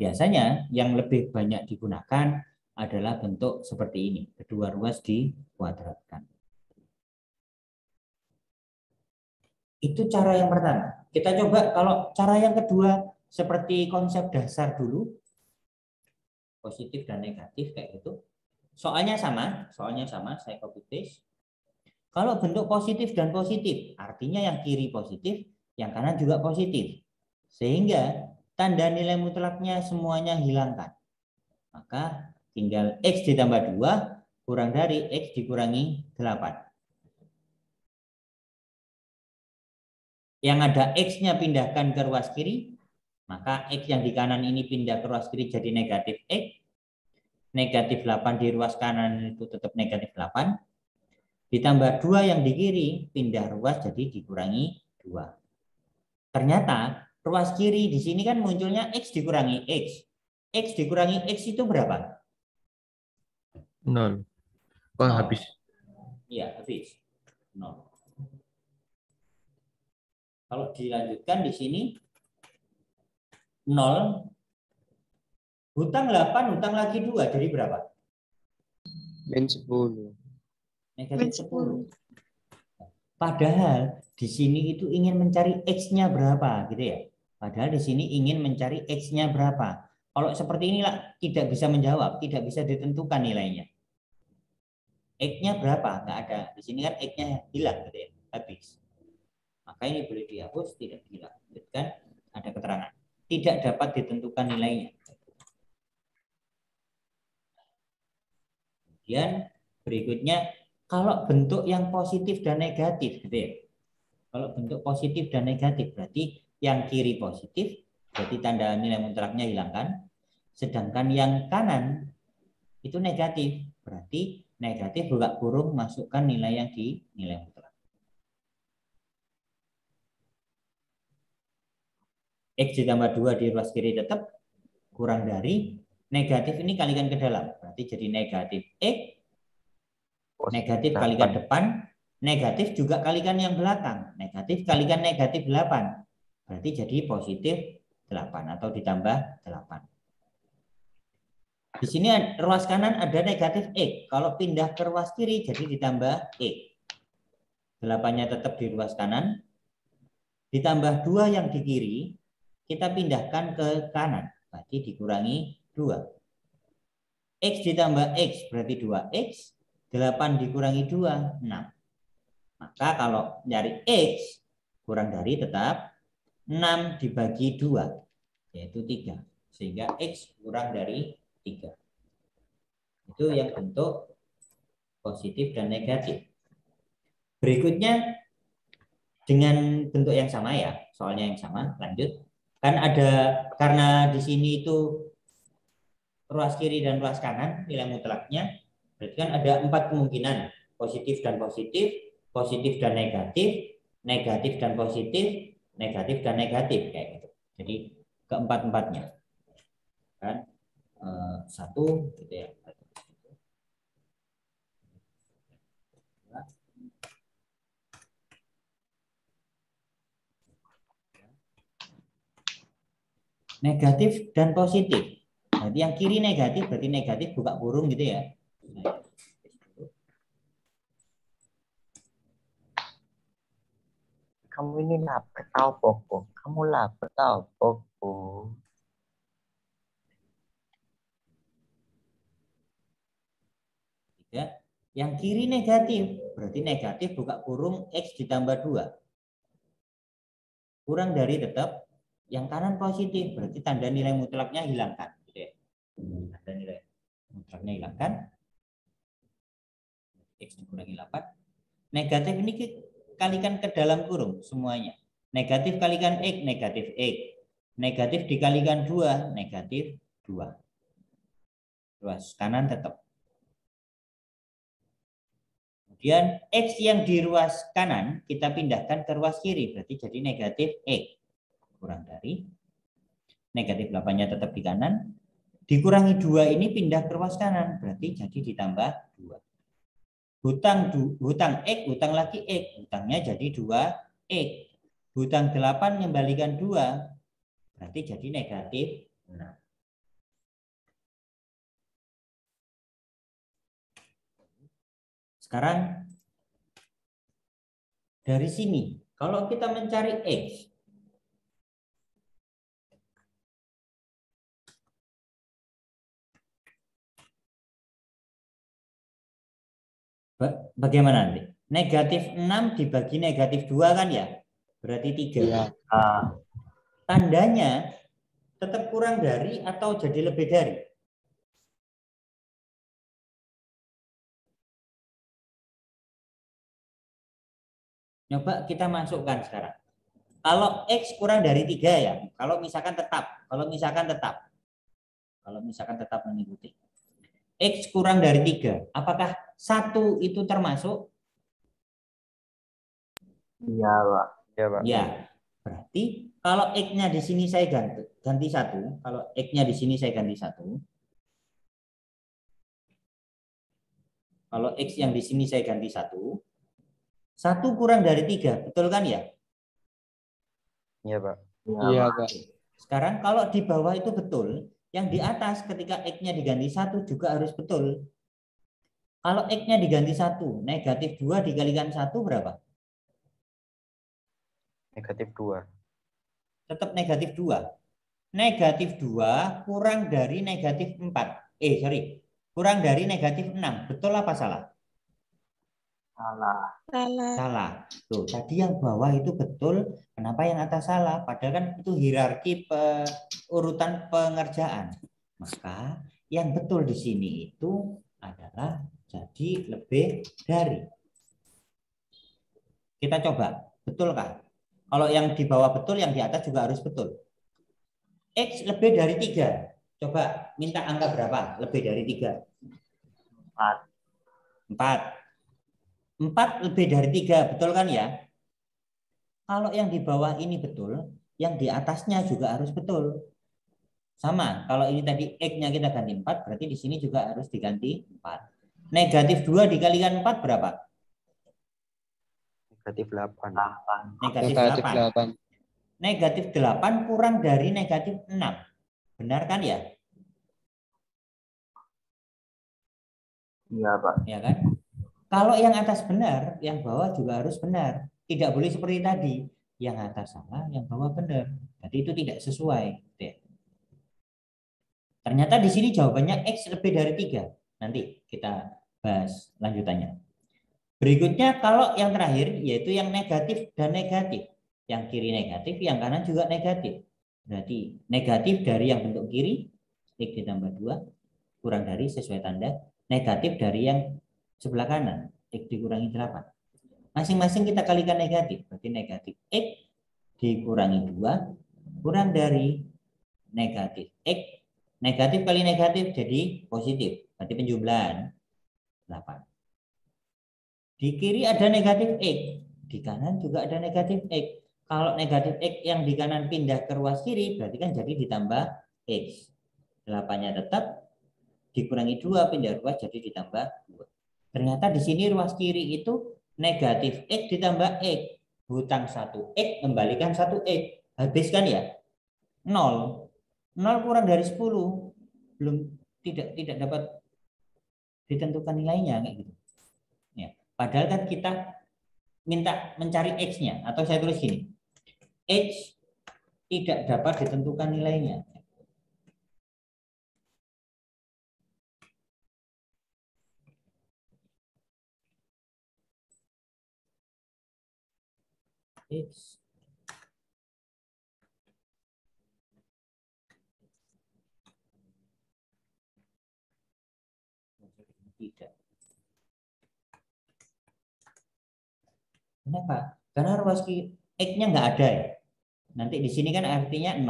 Biasanya yang lebih banyak digunakan adalah bentuk seperti ini. Kedua ruas dikuadratkan. Itu cara yang pertama. Kita coba kalau cara yang kedua seperti konsep dasar dulu. Positif dan negatif kayak gitu. Soalnya sama, saya copy paste. Kalau bentuk positif dan positif, artinya yang kiri positif, yang kanan juga positif. Sehingga tanda nilai mutlaknya semuanya hilangkan. Maka tinggal X ditambah 2 kurang dari X dikurangi 8. Yang ada X-nya pindahkan ke ruas kiri, maka X yang di kanan ini pindah ke ruas kiri jadi negatif X. Negatif 8 di ruas kanan itu tetap negatif 8. Ditambah 2 yang di kiri, pindah ruas jadi dikurangi 2. Ternyata ruas kiri di sini kan munculnya X dikurangi X. X dikurangi X itu berapa? 0. Wah, habis. Iya, habis. 0. Kalau dilanjutkan di sini 0. Hutang 8, hutang lagi 2, jadi berapa? -10. Negatif 10. Padahal di sini itu ingin mencari X-nya berapa gitu ya. Padahal di sini ingin mencari X-nya berapa. Kalau seperti inilah tidak bisa menjawab, tidak bisa ditentukan nilainya. X-nya berapa? Nggak ada. Di sini kan X-nya hilang gitu ya, habis. Maka ini boleh dihapus, tidak hilang. Kan ada keterangan. Tidak dapat ditentukan nilainya. Kemudian berikutnya kalau bentuk yang positif dan negatif gitu ya. Kalau bentuk positif dan negatif berarti yang kiri positif berarti tanda nilai mutlaknya hilangkan. Sedangkan yang kanan itu negatif berarti negatif buka kurung masukkan nilai yang di nilai mutlak. X ditambah 2 di ruas kiri tetap kurang dari negatif ini kalikan ke dalam berarti jadi negatif X negatif kalikan depan Negatif juga kalikan yang belakang. Negatif kalikan negatif 8. Berarti jadi positif 8 atau ditambah 8. Di sini ruas kanan ada negatif X. Kalau pindah ke ruas kiri jadi ditambah X. 8-nya tetap di ruas kanan. Ditambah 2 yang di kiri, kita pindahkan ke kanan. Berarti dikurangi 2. X ditambah X berarti 2X. 8 dikurangi 2, 6. Maka kalau nyari X, kurang dari tetap 6 dibagi 2, yaitu 3. Sehingga X kurang dari 3. Itu yang bentuk positif dan negatif. Berikutnya dengan bentuk yang sama ya, soalnya yang sama, lanjut. Kan ada, karena di sini itu ruas kiri dan ruas kanan, nilai mutlaknya, berarti kan ada 4 kemungkinan, positif dan positif, positif dan negatif, negatif dan positif, negatif dan negatif, kayak gitu. Jadi keempat-empatnya. Kan? Satu, gitu ya. Negatif dan positif. Berarti yang kiri negatif, berarti negatif buka kurung gitu ya. Kamu ini lapar tau Popo. Kamu lapar tau Popo. Ya. Yang kiri negatif, berarti negatif buka kurung X ditambah 2. Kurang dari tetap yang kanan positif, berarti tanda nilai mutlaknya hilangkan. Gitu ya. Tanda nilai mutlaknya hilangkan. X dikurangi 8. Negatif ini kalikan ke dalam kurung semuanya. Negatif kalikan X, negatif X. Negatif dikalikan 2, negatif 2. Ruas kanan tetap. Kemudian X yang di ruas kanan kita pindahkan ke ruas kiri. Berarti jadi negatif X. Kurang dari. Negatif 8-nya tetap di kanan. Dikurangi 2 ini pindah ke ruas kanan. Berarti jadi ditambah 2. Hutang X, hutang lagi X. Hutangnya jadi 2X. Hutang 8 mengembalikan 2. Berarti jadi negatif 6. Sekarang dari sini, kalau kita mencari X, bagaimana nanti? Negatif 6 dibagi negatif 2 kan ya? Berarti 3. Iya. Tandanya tetap kurang dari atau jadi lebih dari? Coba kita masukkan sekarang. Kalau X kurang dari 3 ya, kalau misalkan tetap mengikuti. X kurang dari 3, apakah 1 itu termasuk? Iya, Pak. Iya, Pak. Ya, berarti kalau X-nya di sini saya ganti 1, kalau X-nya di sini saya ganti 1. Kalau X yang di sini saya ganti 1. 1 kurang dari 3, betul kan ya? Iya, Pak. Iya, Pak. Sekarang kalau di bawah itu betul, yang di atas ketika X-nya diganti 1 juga harus betul. Kalau X-nya diganti 1, negatif 2 dikalikan 1 berapa? Negatif 2. Tetap negatif 2. Negatif 2 kurang dari negatif 4. Kurang dari negatif 6. Betul apa salah? Salah. Salah. Tuh, tadi yang bawah itu betul, kenapa yang atas salah? Padahal kan itu hierarki urutan pengerjaan. Maka yang betul di sini itu adalah jadi lebih dari. Kita coba, betulkah? Kalau yang di bawah betul, yang di atas juga harus betul. X lebih dari 3. Coba minta angka berapa? Lebih dari 3. 4. 4 lebih dari 3, betul kan ya? Kalau yang di bawah ini betul, yang di atasnya juga harus betul. Sama, kalau ini tadi X-nya kita ganti 4, berarti di sini juga harus diganti 4. Negatif 2 dikalikan 4 berapa? Negatif 8. Negatif Negatif 8. 8. Negatif 8 kurang dari negatif 6. Benar kan ya? Iya, Pak. Ya kan? Kalau yang atas benar, yang bawah juga harus benar. Tidak boleh seperti tadi. Yang atas salah, yang bawah benar. Jadi itu tidak sesuai. Ternyata di sini jawabannya X lebih dari 3. Nanti kita bahas lanjutannya. Berikutnya kalau yang terakhir yaitu yang negatif dan negatif. Yang kiri negatif, yang kanan juga negatif. Berarti negatif dari yang bentuk kiri, X ditambah 2, kurang dari sesuai tanda. Negatif dari yang sebelah kanan, X dikurangi 8. Masing-masing kita kalikan negatif. Berarti negatif X dikurangi 2, kurang dari negatif X. Negatif kali negatif jadi positif. Berarti penjumlahan 8. Di kiri ada negatif X. Di kanan juga ada negatif X. Kalau negatif X yang di kanan pindah ke ruas kiri, berarti kan jadi ditambah X. 8-nya tetap, dikurangi 2, pindah ruas jadi ditambah 2. Ternyata di sini ruas kiri itu negatif X ditambah X. Hutang 1X, kembalikan 1X. Habis kan ya? 0. 0 kurang dari 10 belum tidak dapat ditentukan nilainya kayak gitu. Ya, padahal kan kita minta mencari X-nya atau saya tulis gini. X tidak dapat ditentukan nilainya. X tidak. Kenapa? Karena ruas X-nya nggak ada ya. Nanti di sini kan artinya 0,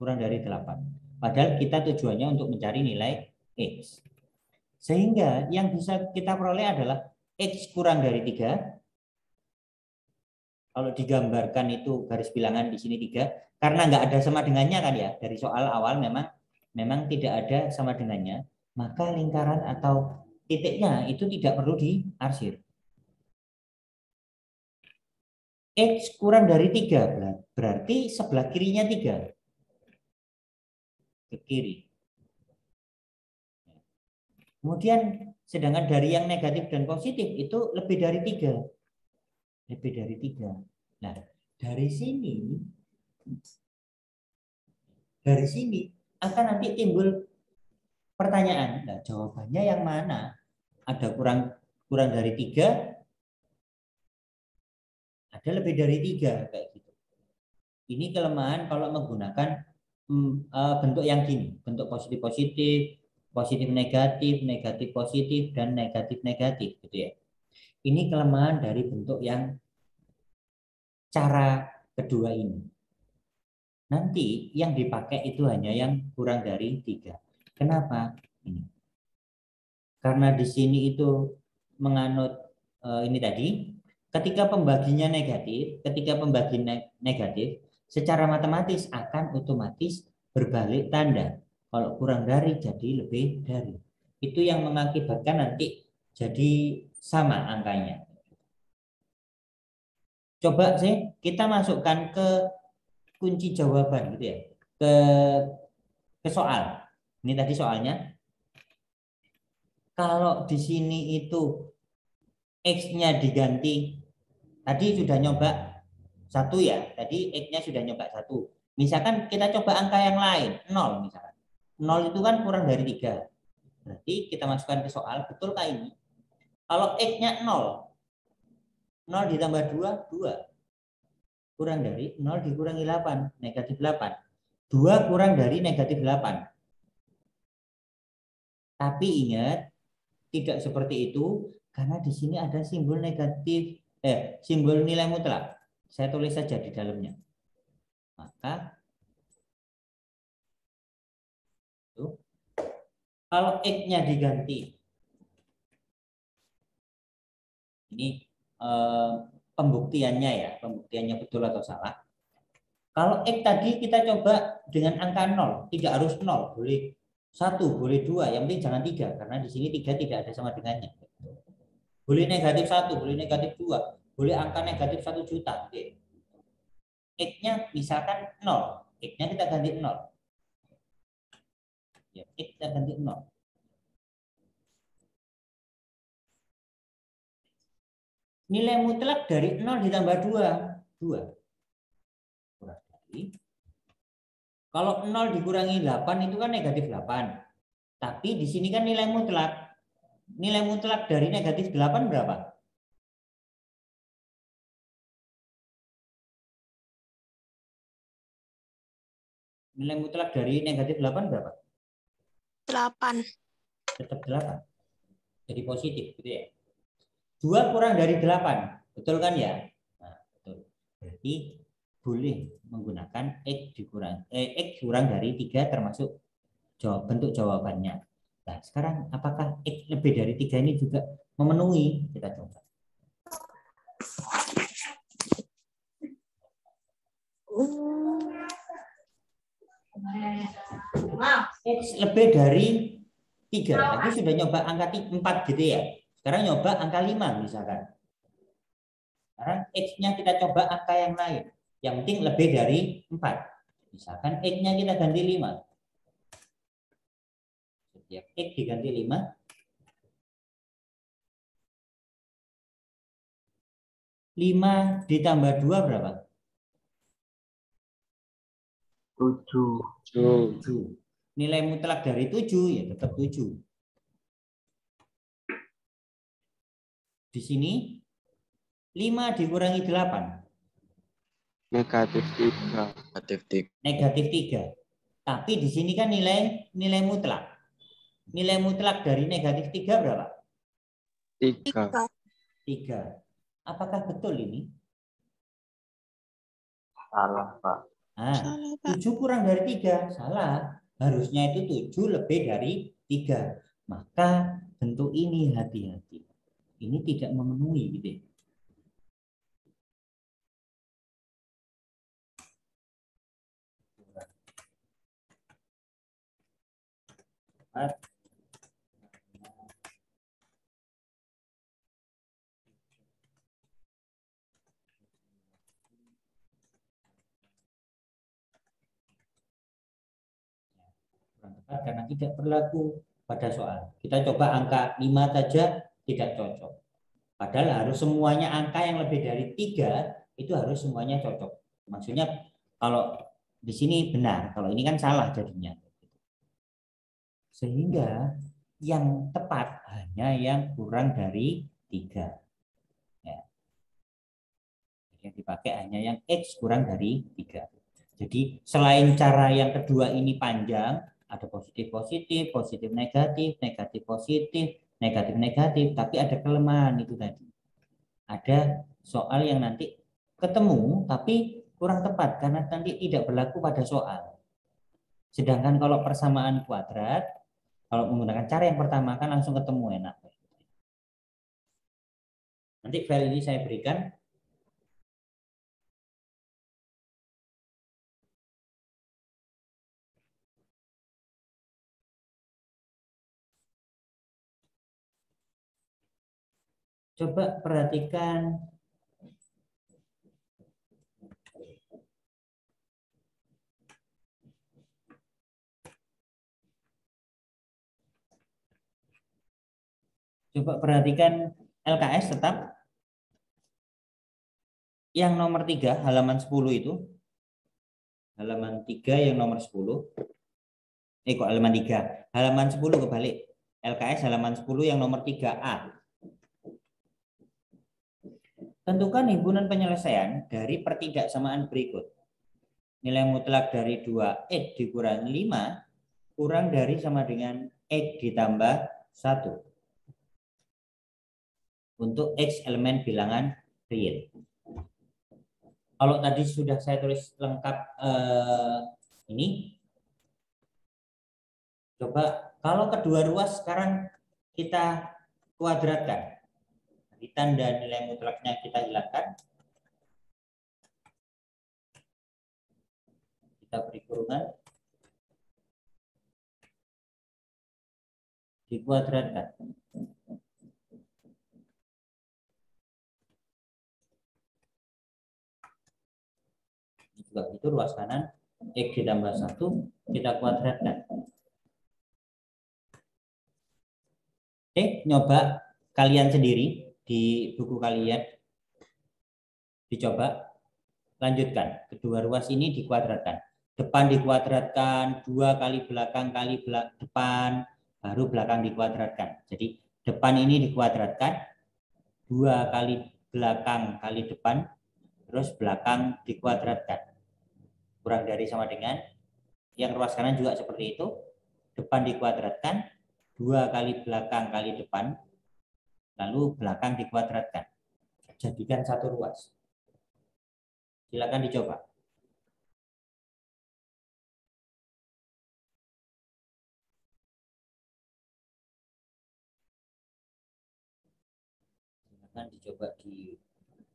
kurang dari 8. Padahal kita tujuannya untuk mencari nilai X. Sehingga yang bisa kita peroleh adalah X kurang dari 3. Kalau digambarkan itu garis bilangan di sini 3. Karena nggak ada sama dengannya kan ya. Dari soal awal memang tidak ada sama dengannya. Maka lingkaran atau titiknya itu tidak perlu diarsir. X kurang dari 3 berarti sebelah kirinya 3 ke kiri. Kemudian sedangkan dari yang negatif dan positif itu lebih dari 3. Lebih dari 3. Nah, dari sini akan nanti timbul pertanyaan. Nah, jawabannya yang mana? Ada kurang dari 3, ada lebih dari 3 kayak gitu. Ini kelemahan kalau menggunakan bentuk yang gini, bentuk positif-positif, positif-negatif, negatif-positif, dan negatif-negatif gitu ya. Ini kelemahan dari bentuk yang cara kedua ini. Nanti yang dipakai itu hanya yang kurang dari 3. Kenapa? Ini. Karena di sini itu menganut ini tadi, ketika pembaginya negatif, secara matematis akan otomatis berbalik tanda. Kalau kurang dari jadi lebih dari. Itu yang mengakibatkan nanti jadi sama angkanya. Coba sih kita masukkan ke kunci jawaban gitu ya. Ke soal. Ini tadi soalnya. Kalau di sini itu X-nya diganti, tadi sudah nyoba 1 ya, tadi X-nya sudah nyoba 1. Misalkan kita coba angka yang lain, 0 misalkan. 0 itu kan kurang dari 3. Berarti kita masukkan ke soal, betulkah ini? Kalau X-nya 0, 0 ditambah 2, 2. Kurang dari 0 dikurangi 8, negatif 8. 2 kurang dari negatif 8. Tapi ingat, tidak seperti itu karena di sini ada simbol negatif, simbol nilai mutlak. Saya tulis saja di dalamnya. Maka itu, kalau X-nya diganti, ini pembuktiannya ya, pembuktiannya betul atau salah. Kalau X tadi kita coba dengan angka 0, tidak harus 0, boleh 1, boleh 2, yang penting jangan 3, karena di sini 3 tidak ada sama dengannya. Boleh negatif 1, boleh negatif 2, boleh angka negatif 1 juta. Oke. X-nya misalkan 0. X-nya kita ganti 0. Ya, X kita ganti 0. Nilai mutlak dari 0 ditambah 2. 2. Kurang dari. Kalau 0 dikurangi 8 itu kan negatif 8. Tapi di sini kan nilai mutlak. Nilai mutlak dari negatif 8 berapa? Nilai mutlak dari negatif 8 berapa? 8. Tetap 8. Jadi positif gitu ya. 2 kurang dari 8. Betul kan ya? Nah, betul. Berarti boleh menggunakan X kurang dari 3 termasuk bentuk jawabannya. Nah, sekarang apakah X lebih dari 3 ini juga memenuhi? Kita coba. X lebih dari 3. Tadi sudah nyoba angka 4 gitu ya. Sekarang nyoba angka 5 misalkan. Sekarang X-nya kita coba angka yang lain. Yang penting lebih dari 4. Misalkan X-nya kita ganti 5. Setiap X diganti 5. 5 ditambah 2 berapa? 7. Nilai mutlak dari 7 ya tetap 7. Di sini 5 dikurangi 8. Negatif 3. Negatif 3. Tapi di sini kan nilai mutlak. Nilai mutlak dari negatif 3 berapa? 3. 3. Apakah betul ini? Salah, Pak. Ah, Salah, Pak. 7 kurang dari 3. Salah. Harusnya itu 7 lebih dari 3. Maka bentuk ini hati-hati. Ini tidak memenuhi gitu ya. Karena tidak berlaku pada soal. Kita coba angka 5 saja tidak cocok. Padahal harus semuanya angka yang lebih dari 3 itu harus semuanya cocok. Maksudnya kalau di sini benar, kalau ini kan salah jadinya. Sehingga yang tepat hanya yang kurang dari 3. Ya. Yang dipakai hanya yang X kurang dari 3. Jadi selain cara yang kedua ini panjang, ada positif-positif, positif-negatif, negatif-positif, negatif-negatif, tapi ada kelemahan itu tadi. Ada soal yang nanti ketemu tapi kurang tepat karena nanti tidak berlaku pada soal. Sedangkan kalau persamaan kuadrat, kalau menggunakan cara yang pertama kan langsung ketemu enak. Nanti file ini saya berikan. Coba perhatikan LKS tetap yang nomor 3 halaman 10 itu. Halaman 3 yang nomor 10. Kok halaman 3? Halaman 10 kebalik. LKS halaman 10 yang nomor 3A. Tentukan himpunan penyelesaian dari pertidaksamaan berikut. Nilai mutlak dari 2X dikurangi 5 kurang dari sama dengan X ditambah 1. Untuk X elemen bilangan real. Kalau tadi sudah saya tulis lengkap ini. Coba kalau kedua ruas sekarang kita kuadratkan. Tanda nilai mutlaknya kita hilangkan. Kita beri kurungan. Dikuadratkan. Juga itu ruas kanan X ditambah 1 kita kuadratkan. Oke, nyoba kalian sendiri di buku kalian. Dicoba lanjutkan. Kedua ruas ini dikuadratkan. Depan dikuadratkan, 2 kali belakang kali depan, baru belakang dikuadratkan. Jadi depan ini dikuadratkan, 2 kali belakang kali depan, terus belakang dikuadratkan. Kurang dari sama dengan yang ruas kanan juga seperti itu. Depan dikuadratkan, 2 kali belakang kali depan, lalu belakang dikuadratkan. Jadikan satu ruas. Silakan dicoba. Silakan dicoba di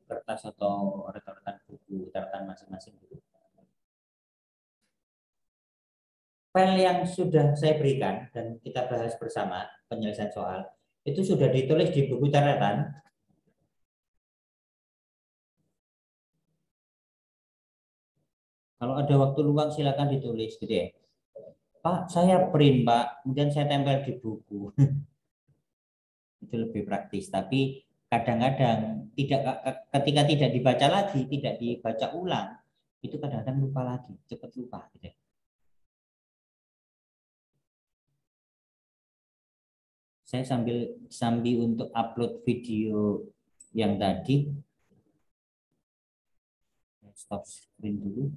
kertas atau rekan-rekan buku catatan masing-masing dulu. File yang sudah saya berikan dan kita bahas bersama penyelesaian soal itu sudah ditulis di buku catatan. Kalau ada waktu luang silakan ditulis gitu ya. Pak, saya print Pak, kemudian saya tempel di buku. Itu lebih praktis, tapi kadang-kadang ketika tidak dibaca lagi, tidak dibaca ulang, itu kadang-kadang lupa lagi, cepat lupa gitu ya. Saya sambil untuk upload video yang tadi, stop screen dulu.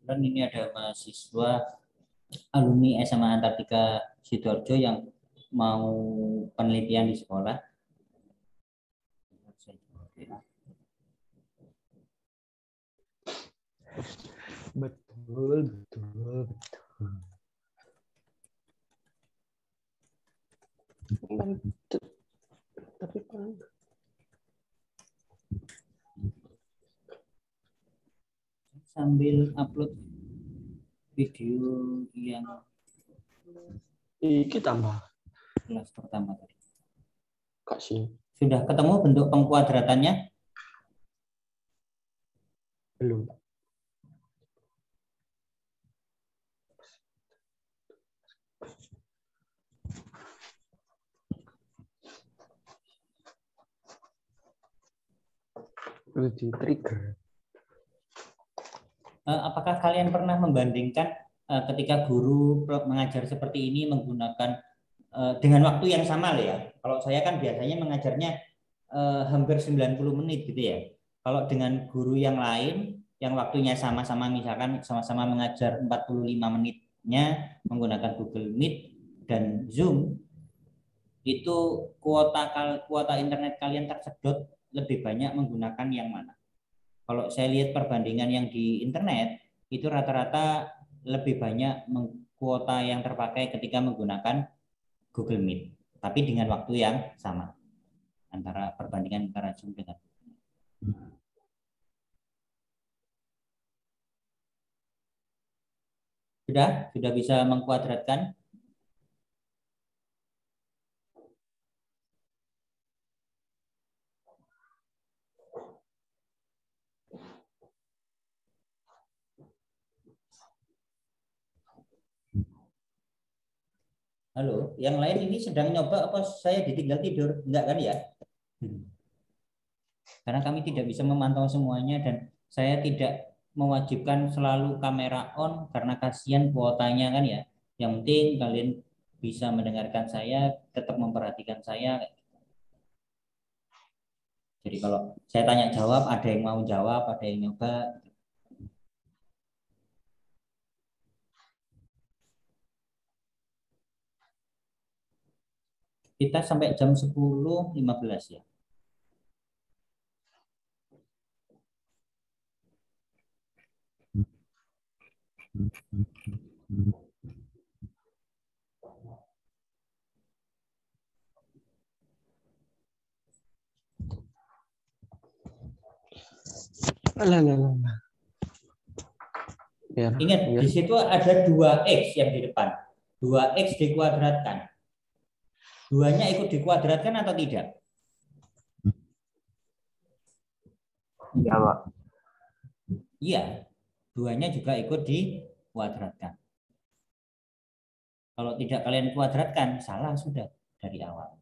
Dan ini ada mahasiswa alumni SMA Antartika Sidoarjo yang mau penelitian di sekolah. Betul. Tapi sambil upload video yang iki tambah kelas pertama tadi. kasih. Sudah ketemu bentuk pengkuadratannya? Belum. Di trigger. Apakah kalian pernah membandingkan ketika guru mengajar seperti ini menggunakan dengan waktu yang sama loh ya? Kalau saya kan biasanya mengajarnya hampir 90 menit gitu ya. Kalau dengan guru yang lain yang waktunya sama-sama, misalkan sama-sama mengajar 45 menitnya menggunakan Google Meet dan Zoom, itu kuota internet kalian tersedot lebih banyak menggunakan yang mana? Kalau saya lihat perbandingan yang di internet, itu rata-rata lebih banyak kuota yang terpakai ketika menggunakan Google Meet, tapi dengan waktu yang sama antara perbandingan antara Zoom dengan sudah bisa mengkuadratkan. Halo, yang lain ini sedang nyoba apa saya ditinggal tidur? Enggak kan ya? Karena kami tidak bisa memantau semuanya dan saya tidak mewajibkan selalu kamera on karena kasihan kuotanya kan ya. Yang penting kalian bisa mendengarkan saya, tetap memperhatikan saya. Jadi kalau saya tanya jawab, ada yang mau jawab, ada yang nyoba. Kita sampai jam 10.15 ya. Alah, alah, alah. Biar, Ingat, biar. di situ ada 2x yang di depan. 2x dikuadratkan. 2-nya ikut dikuadratkan atau tidak? Iya, Pak. Iya, 2-nya juga ikut dikuadratkan. Kalau tidak kalian kuadratkan, salah sudah dari awal.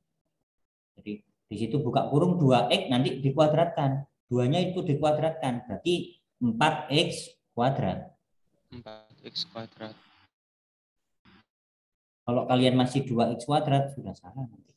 Jadi di situ buka kurung 2x nanti dikuadratkan. 2-nya ikut dikuadratkan, berarti 4x kuadrat. 4x kuadrat. Kalau kalian masih 2x kuadrat, sudah salah nanti.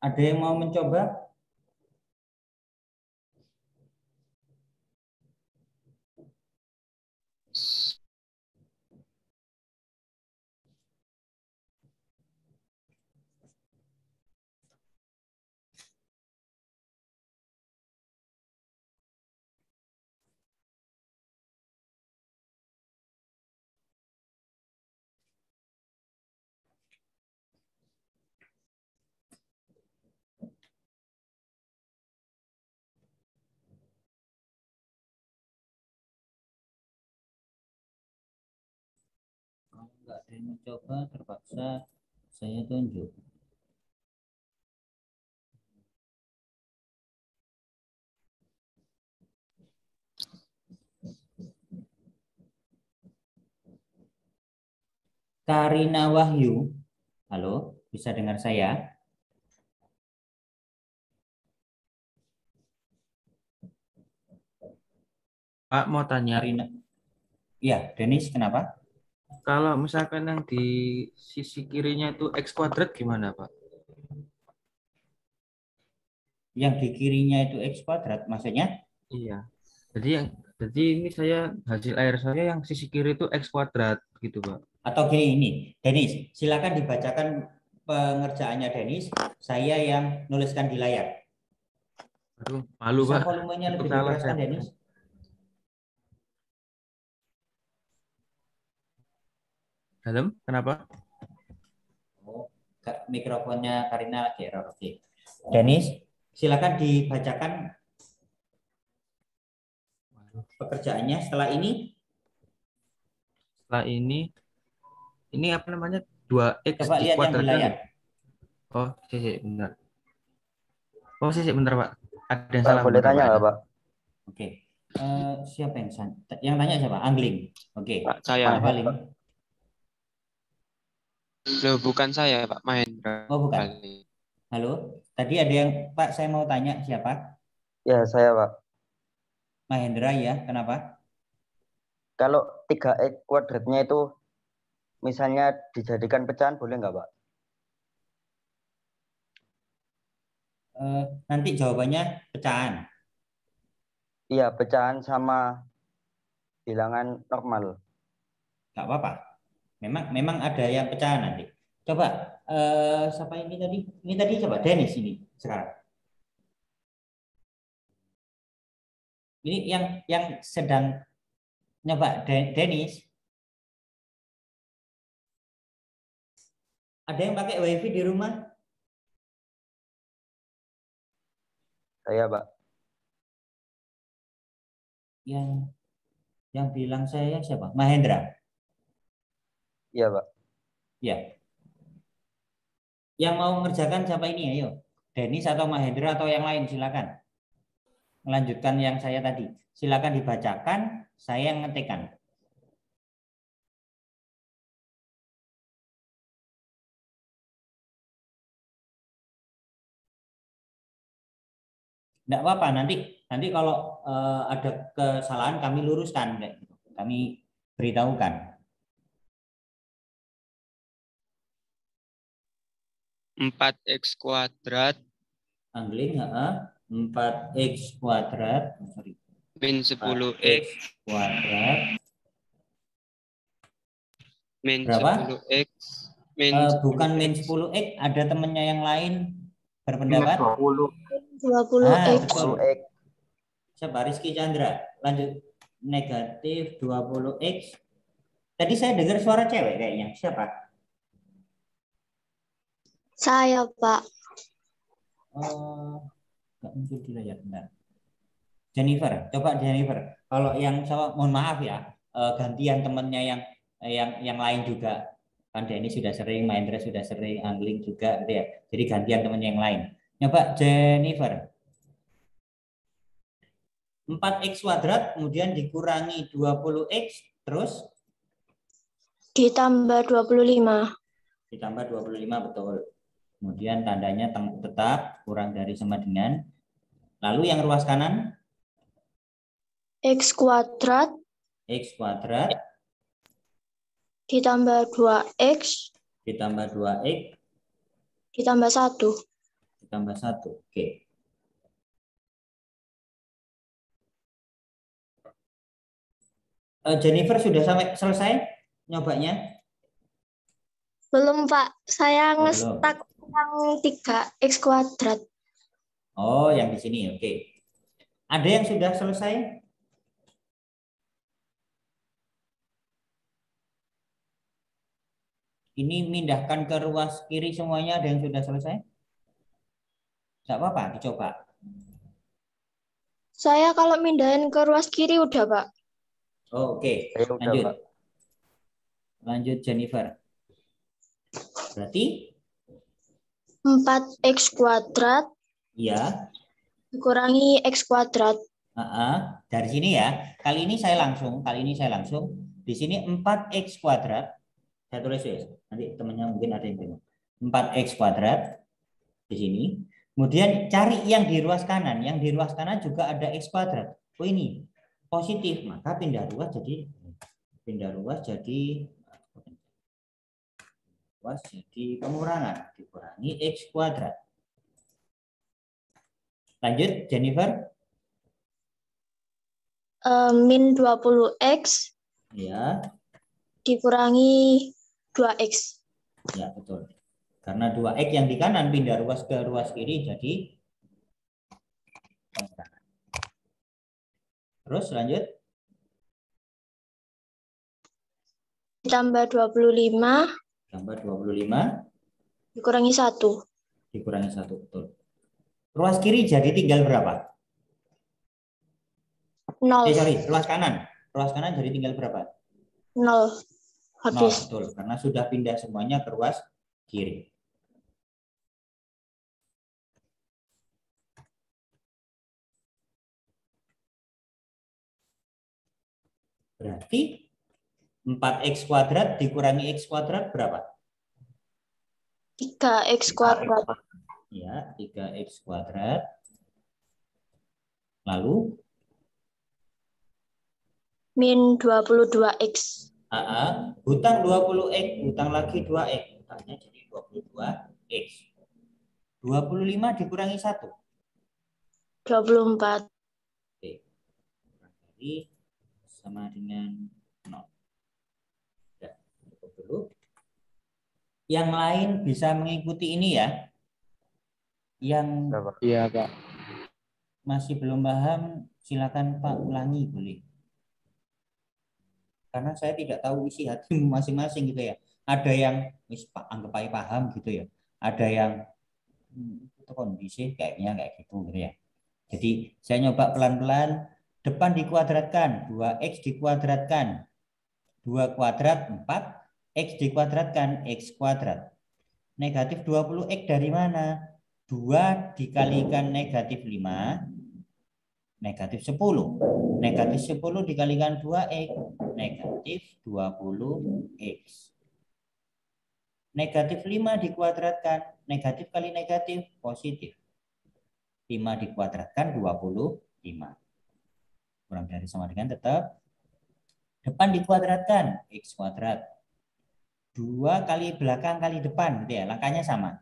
Ada yang mau mencoba? Kalau nggak ada yang mencoba, terpaksa saya tunjuk. Karina Wahyu, halo, bisa dengar saya? Pak mau tanya, Karina, ya, Denis, kenapa? kalau misalkan yang di sisi kirinya itu x kuadrat gimana, Pak? Yang di kirinya itu x kuadrat, maksudnya? Iya. Jadi ini saya hasil air saya yang sisi kiri itu x kuadrat gitu, Pak. Atau gini ini, Denis, silakan dibacakan pengerjaannya Denis. Saya yang nuliskan di layar. Aduh, malu, Bisa Pak. volumenya Takut lebih salah dikeraskan, saya. Denis? Dalam, kenapa? Oh, mikrofonnya Karina lagi error. Oke. Denis, silakan dibacakan pekerjaannya setelah ini. Setelah ini apa namanya? 2x Coba lihat yang di dikuadratkan. layar. Oh, sih, bentar. Oh, sih, bentar, Pak. Ada yang Pak, salah, boleh bentar, tanya Pak. nggak, Pak? Oke. Siapa yang tanya siapa? Angling. Oke. Pak, saya. Pak Haling. Loh, bukan saya, Pak Mahendra. Oh, bukan. Kali. Halo. Tadi ada yang Pak, saya mau tanya siapa? Ya, saya, Pak. Mahendra ya. Kenapa? Kalau 3x kuadratnya itu misalnya dijadikan pecahan, boleh nggak, Pak? Nanti jawabannya pecahan. Iya, pecahan sama bilangan normal. Nggak apa-apa. Memang ada yang pecahan nanti. Coba siapa ini tadi? Ini tadi coba Dennis ini sekarang. Ini yang sedang nyoba Dennis. Ada yang pakai WiFi di rumah? Saya, Pak. Yang bilang saya siapa? Mahendra. Iya, Pak. Ya. Yang mau mengerjakan siapa ini? Ayo. Dennis atau Mahendra atau yang lain silakan. Melanjutkan yang saya tadi. Silakan dibacakan, saya yang ngetikkan. Enggak apa-apa, nanti kalau ada kesalahan kami luruskan kayak gitu. Kami beritahukan. Empat X kuadrat Angling, 4x kuadrat, sorry. min 10X kuadrat min berapa? 10X min Bukan min 10X 10x, ada temannya yang lain berpendapat? 20X. Betul. 10X. Siapa? Rizky Chandra. Lanjut. Negatif 20x. Tadi saya dengar suara cewek kayaknya. Siapa? Saya, Pak. Nggak muncul di layar. Bentar. Jennifer. Coba Jennifer. Kalau yang sama, mohon maaf ya. Gantian temannya yang lain juga. Kan Denny sudah sering, Mahendra sudah sering, Angling juga gitu ya. Jadi gantian temannya yang lain. Coba Jennifer. 4x kuadrat kemudian dikurangi 20x terus Ditambah 25. ditambah 25, betul. Kemudian tandanya tetap kurang dari sama dengan. Lalu yang ruas kanan X kuadrat x kuadrat ditambah 2X ditambah 2x ditambah 1. ditambah 1. Oke. Jennifer sudah sampai selesai nyobanya? Belum, Pak. Saya Oh, ngestak yang 3X kuadrat. Oh, yang di sini. Oke. Ada yang sudah selesai? Ini mindahkan ke ruas kiri semuanya, ada yang sudah selesai? Enggak apa-apa, dicoba. Saya kalau mindahin ke ruas kiri udah, Pak. Oh, oke. Saya udah, Lanjut. Pak. Lanjut Jennifer. Berarti 4X kuadrat ya, dikurangi X kuadrat. dari sini ya. Kali ini saya langsung. Di sini 4x kuadrat. Saya tulis ya. Nanti temannya mungkin ada yang bingung. 4x kuadrat di sini. Kemudian cari yang di ruas kanan. Yang di ruas kanan juga ada x kuadrat. Oh, ini positif, maka pindah ruas jadi pengurangan, dikurangi x kuadrat. Lanjut Jennifer. Min 20X Ya. dikurangi 2X. Ya, betul. Karena 2x yang di kanan pindah ruas ke ruas kiri jadi pengurangan. Terus lanjut. Ditambah 25 Tambah 25 dikurangi 1. dikurangi 1, betul. Ruas kiri jadi tinggal berapa? 0. Ruas kanan. Ruas kanan jadi tinggal berapa? 0. 0, Habis. betul. Karena sudah pindah semuanya ke ruas kiri. Berarti 4x kuadrat dikurangi x kuadrat berapa? 3X kuadrat. Ya, 3x kuadrat. Lalu? Min 22X. Hutang 20x, hutang lagi 2x. Hutangnya jadi 22x. 25 dikurangi 1. 24. Oke. Kurang dari sama dengan 0. 20. Yang lain bisa mengikuti ini ya. Yang Berapa? Iya, Pak. masih belum paham, silakan Pak ulangi boleh. Karena saya tidak tahu isi hati masing-masing gitu ya. Ada yang wis Pak anggap aja paham gitu ya. Ada yang itu kondisi kayaknya kayak gitu ya. Jadi saya nyoba pelan-pelan. Depan dikuadratkan, 2x dikuadratkan, 2 kuadrat 4, x dikuadratkan, x kuadrat. Negatif 20x dari mana? 2 dikalikan negatif 5, negatif 10. Negatif 10 dikalikan 2x, negatif 20x. Negatif 5 dikuadratkan, negatif kali negatif, positif. 5 dikuadratkan 25. Kurang dari sama dengan tetap. Depan dikuadratkan, x kuadrat. 2 kali belakang kali depan, gitu ya. Langkahnya sama.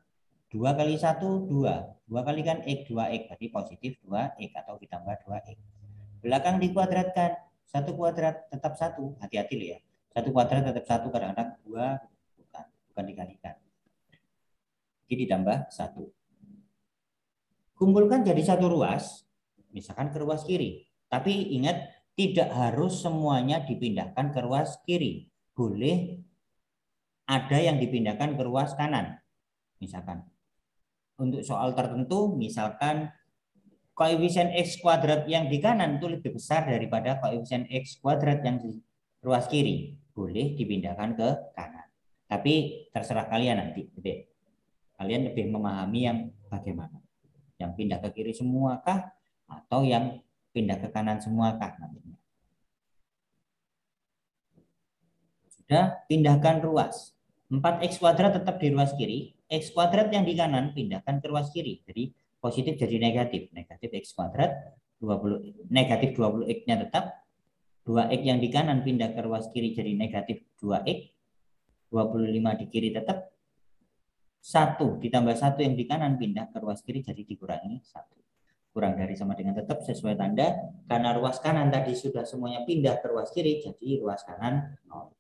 2 kali 1, 2. 2 kali kan x, 2x. Berarti positif 2x atau ditambah 2x. Belakang dikuadratkan. 1 kuadrat tetap 1. Hati-hati loh ya. 1 kuadrat tetap 1. Kadang-kadang 2. Bukan dikalikan. Jadi ditambah 1. Kumpulkan jadi satu ruas. Misalkan ke ruas kiri. Tapi ingat, tidak harus semuanya dipindahkan ke ruas kiri. Boleh ada yang dipindahkan ke ruas kanan. Misalkan. Untuk soal tertentu, misalkan koefisien x kuadrat yang di kanan itu lebih besar daripada koefisien x kuadrat yang di ruas kiri. Boleh dipindahkan ke kanan. Tapi terserah kalian nanti. Kalian lebih memahami yang bagaimana. Yang pindah ke kiri semua kah? Atau yang pindah ke kanan semua kah nantinya? Sudah, pindahkan ruas. 4x kuadrat tetap di ruas kiri. X kuadrat yang di kanan pindahkan ke ruas kiri. Jadi positif jadi negatif. Negatif x kuadrat, 20, negatif 20x-nya tetap. 2x yang di kanan pindah ke ruas kiri jadi negatif 2x. 25 di kiri tetap. 1 ditambah 1 yang di kanan pindah ke ruas kiri jadi dikurangi 1. Kurang dari sama dengan tetap sesuai tanda. Karena ruas kanan tadi sudah semuanya pindah ke ruas kiri, jadi ruas kanan 0.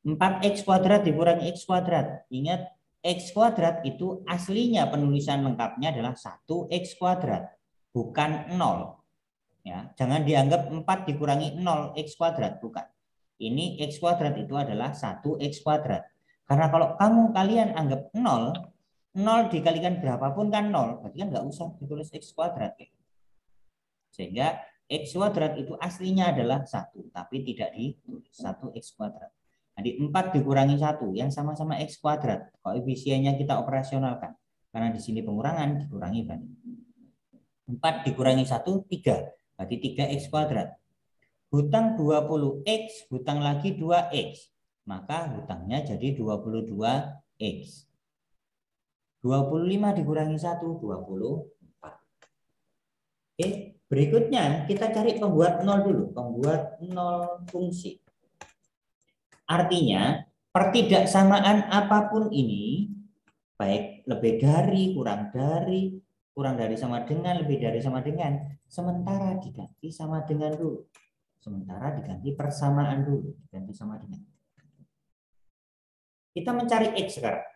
4x kuadrat dikurangi x kuadrat. Ingat, x kuadrat itu aslinya penulisan lengkapnya adalah 1x kuadrat, bukan 0. Ya, jangan dianggap 4 dikurangi 0 x kuadrat, bukan. Ini x kuadrat itu adalah 1x kuadrat. Karena kalau kalian anggap 0, 0 dikalikan berapapun kan 0, berarti kan nggak usah ditulis x kuadrat. Sehingga x kuadrat itu aslinya adalah 1, tapi tidak ditulis 1x kuadrat. Jadi 4 dikurangi 1, yang sama-sama x kuadrat. Koefisiennya kita operasionalkan. Karena di sini pengurangan, dikurangi berarti. 4 dikurangi 1, 3. Berarti 3x kuadrat. Hutang 20x, hutang lagi 2x. Maka hutangnya jadi 22x. 25 dikurangi 1, 24. Oke, berikutnya kita cari pembuat 0 dulu. Pembuat 0 fungsi. Artinya, pertidaksamaan apapun ini, baik lebih dari, kurang dari sama dengan, lebih dari sama dengan, sementara diganti sama dengan dulu. Sementara diganti persamaan dulu, diganti sama dengan. Kita mencari X sekarang.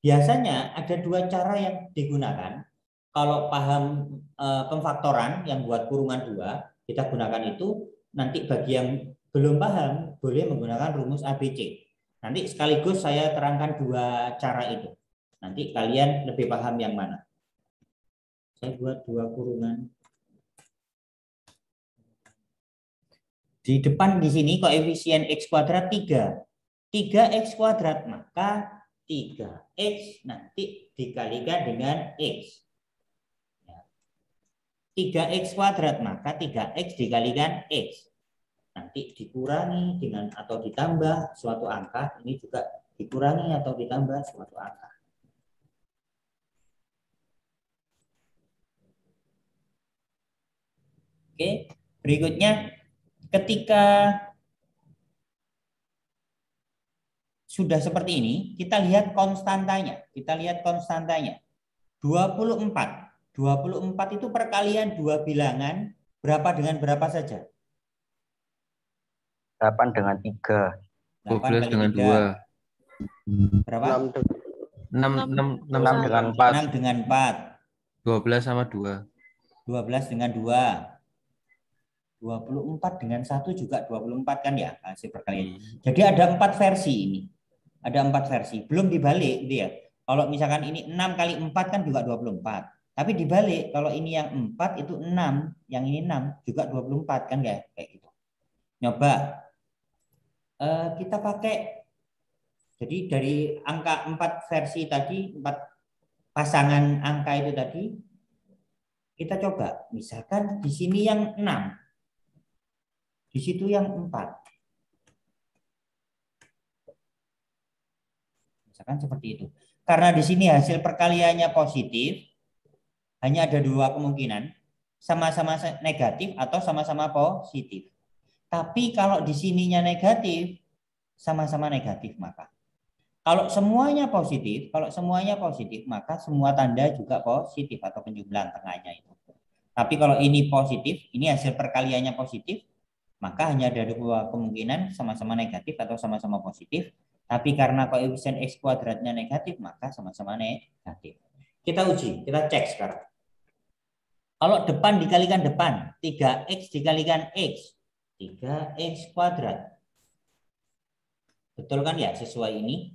Biasanya ada dua cara yang digunakan. Kalau paham pemfaktoran yang buat kurungan 2, kita gunakan itu. Nanti bagi yang belum paham, boleh menggunakan rumus ABC. Nanti sekaligus saya terangkan dua cara itu. Nanti kalian lebih paham yang mana. Saya buat 2 kurungan. Di depan di sini koefisien x kuadrat 3. 3x kuadrat, maka 3x nanti dikalikan dengan x. 3x kuadrat, maka 3x dikalikan x. Nanti dikurangi dengan atau ditambah suatu angka. Ini juga dikurangi atau ditambah suatu angka. Oke, berikutnya ketika sudah seperti ini, kita lihat konstantanya. 24. 24 itu perkalian dua bilangan berapa dengan berapa saja? 8 dengan 3. 12 kali dengan 3. 2. Berapa? 6 6 dengan 4. 6 dengan 4. 12 sama 2. 12 dengan 2. 24 dengan 1 juga 24 kan ya hasil perkalian. Jadi ada 4 versi ini. Ada 4 versi. Belum dibalik gitu ya. Kalau misalkan ini 6 kali 4 kan juga 24. Tapi dibalik kalau ini yang 4 itu 6, yang ini 6 juga 24 kan ya kayak gitu. Nyoba kita pakai, jadi dari angka 4 versi tadi, 4 pasangan angka itu tadi, kita coba misalkan di sini yang 6, di situ yang 4. Misalkan seperti itu. Karena di sini hasil perkaliannya positif, hanya ada 2 kemungkinan, sama-sama negatif atau sama-sama positif. Tapi kalau di sininya negatif, sama-sama negatif maka. Kalau semuanya positif, maka semua tanda juga positif atau penjumlahan tengahnya itu. Tapi kalau ini positif, ini hasil perkaliannya positif, maka hanya ada 2 kemungkinan, sama-sama negatif atau sama-sama positif. Tapi karena koefisien X kuadratnya negatif, maka sama-sama negatif. Kita uji, kita cek sekarang. Kalau depan dikalikan depan, 3X dikalikan X, 3X kuadrat. Betul kan ya, sesuai ini?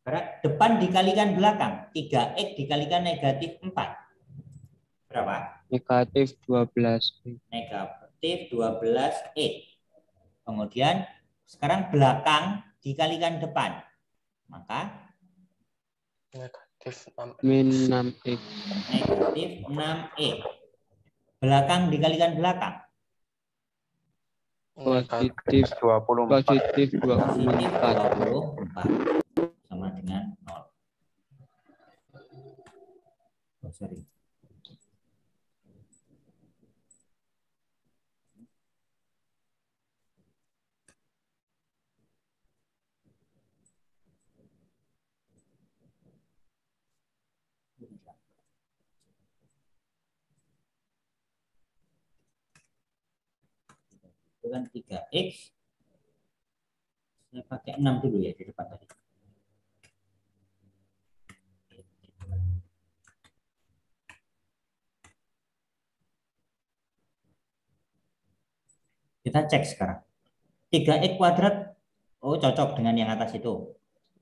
Sekarang depan dikalikan belakang, 3X dikalikan negatif 4. Berapa? Negatif 12. Negatif 12X. Kemudian sekarang belakang dikalikan depan. Maka Negatif 6. Min 6X. negatif 6X. Belakang dikalikan belakang. Positif 24. positif Positif 24. 24. Sama dengan 0. Oh, sorry. Itu kan 3X. Saya pakai 6 dulu ya di depan tadi. Kita cek sekarang. 3X kuadrat, oh cocok dengan yang atas itu.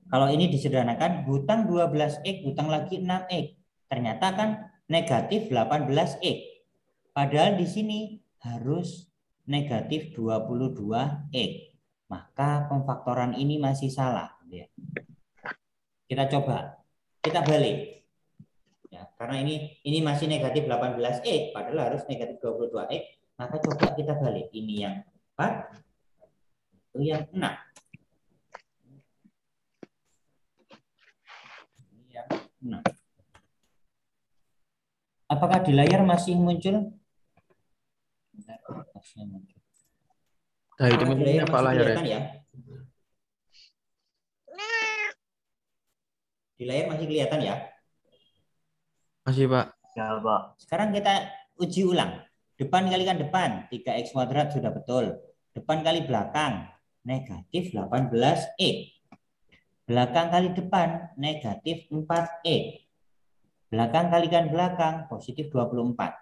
Kalau ini disederhanakan, hutang 12X, hutang lagi 6X. Ternyata kan negatif 18X. Padahal di sini harus negatif 22X. Maka pemfaktoran ini masih salah. Kita coba, kita balik. Ya, karena ini masih negatif 18X, padahal harus negatif 22X. Maka coba kita balik. Ini yang 4, itu yang 6. Ini yang 6. Apakah di layar masih muncul? Masih muncul. Nah, itu Apakah di layar Pak masih layar kelihatan ya? Di layar masih kelihatan ya? Masih, Pak. Ya, Pak. Sekarang kita uji ulang. Depan kalikan depan, 3X kuadrat sudah betul. Depan kali belakang, negatif 18X. Belakang kali depan, negatif 4X. Belakang kalikan belakang, positif 24.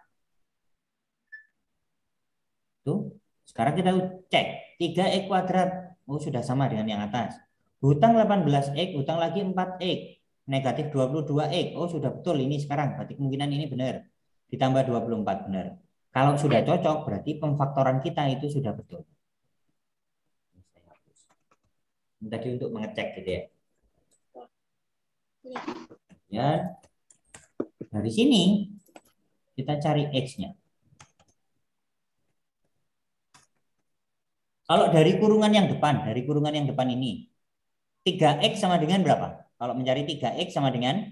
Tuh. Sekarang kita cek. 3X kuadrat, oh sudah sama dengan yang atas. Hutang 18X, hutang lagi 4X. Negatif 22X, oh sudah betul ini sekarang. Berarti kemungkinan ini benar. Ditambah 24 benar. Kalau sudah cocok, berarti pemfaktoran kita itu sudah betul. Ini tadi untuk mengecek gitu ya. Ya, dari sini kita cari X-nya. Kalau dari kurungan yang depan ini, 3X sama dengan berapa? Kalau mencari 3X sama dengan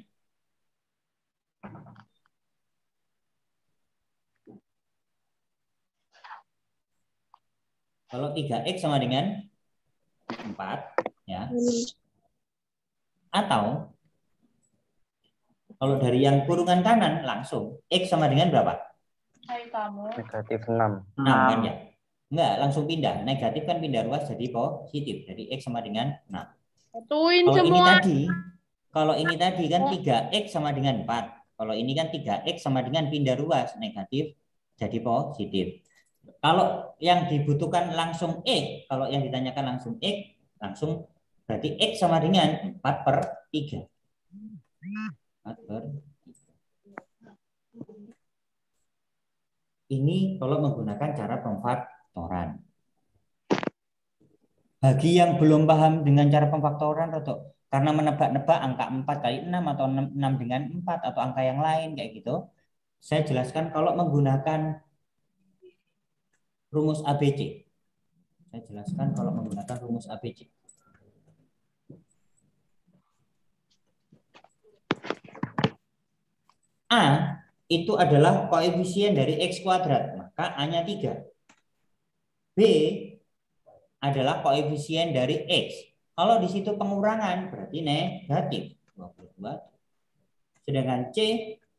kalau 3X sama dengan 4 ya. Atau kalau dari yang kurungan kanan langsung X sama dengan berapa? Negatif 6. 6 kan ya. Enggak, langsung pindah. Negatif kan pindah ruas jadi positif. Jadi X sama dengan 6. Satuin Kalau ini semua. tadi kan 3X sama dengan 4. Kalau ini kan 3X sama dengan pindah ruas. Negatif jadi positif. Kalau yang dibutuhkan langsung X, kalau yang ditanyakan langsung X, langsung berarti X sama dengan 4/3. 4/3. Ini kalau menggunakan cara pemfaktoran. Bagi yang belum paham dengan cara pemfaktoran, atau karena menebak-nebak angka 4 kali 6 atau 6 dengan 4 atau angka yang lain kayak gitu, saya jelaskan kalau menggunakan rumus ABC. Saya jelaskan kalau menggunakan rumus ABC. A itu adalah koefisien dari X kuadrat, maka A-nya 3. B adalah koefisien dari X. Kalau di situ pengurangan berarti negatif 22. Sedangkan C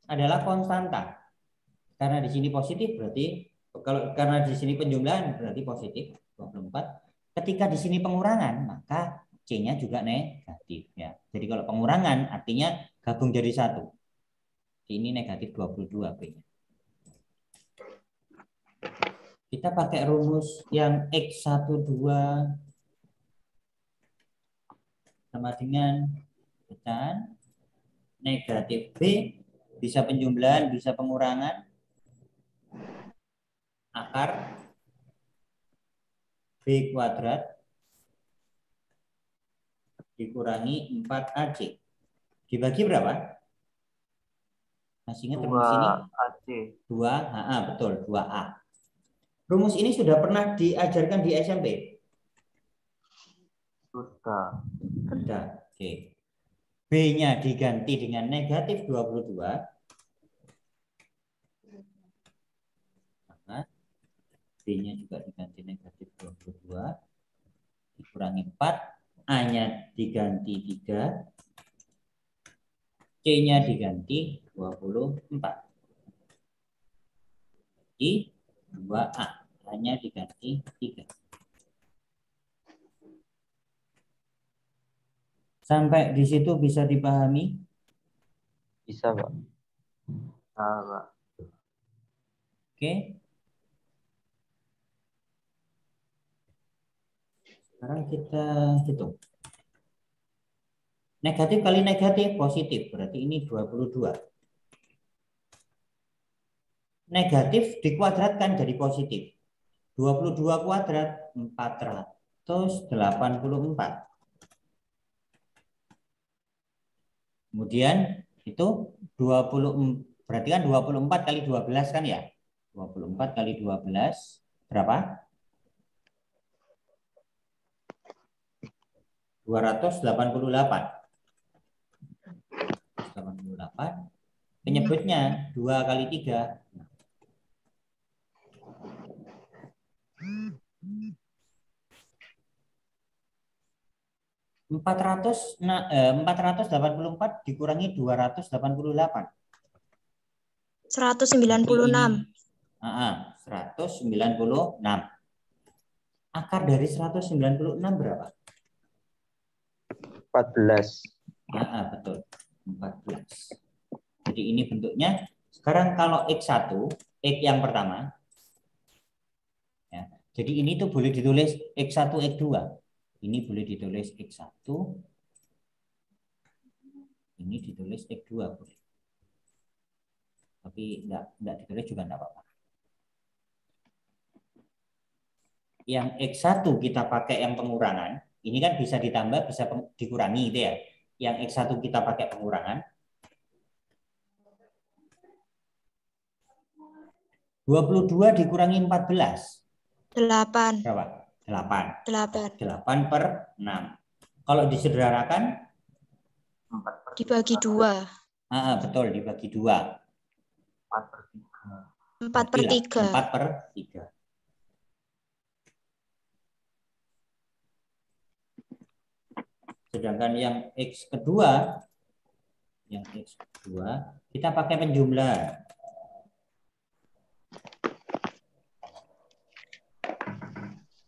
adalah konstanta. Karena di sini positif berarti karena di sini penjumlahan berarti positif 24. Ketika di sini pengurangan maka C-nya juga negatif ya. Jadi kalau pengurangan artinya gabung jadi 1. Ini negatif 22 B-nya. Kita pakai rumus yang X12 sama dengan pecahan negatif B, bisa penjumlahan, bisa pengurangan, akar B kuadrat dikurangi 4AC. Dibagi berapa? Masih ingat rumus ini? 2AC. 2, betul, 2A. Rumus ini sudah pernah diajarkan di SMP? Sudah. Sudah. Oke. B-nya diganti dengan negatif 22. Maka B-nya juga diganti negatif 22. Dikurangi 4. A-nya diganti 3. C-nya diganti 24. Jadi 2A. A-nya diganti 3. Sampai di situ bisa dipahami? Bisa, Pak. Pak. Oke. Sekarang kita hitung. Negatif kali negatif positif, berarti ini 22. Negatif dikuadratkan jadi positif. 22 kuadrat 484. Kemudian itu 20, berarti kan 24 kali 12 kan ya? 24 kali 12 berapa? 288. Penyebutnya 2 kali 3. 484 dikurangi 288. 196. 196. Akar dari 196 berapa? 14. Betul. 14. Jadi ini bentuknya. Sekarang kalau X1, X yang pertama. Ya, jadi ini tuh boleh ditulis X1, X2. Ini boleh ditulis X1. Ini ditulis X2 boleh. Tapi enggak ditulis juga enggak apa-apa. Yang X1 kita pakai yang pengurangan. Ini kan bisa ditambah, bisa dikurangi gitu ya. Yang X1 kita pakai pengurangan. 22 dikurangi 14. 8. Berapa? 8. 8. 8/6. Kalau disederhanakan? Dibagi 2. Betul, dibagi 2. 4/3. 4/3. Sedangkan yang X kedua, kita pakai penjumlahan.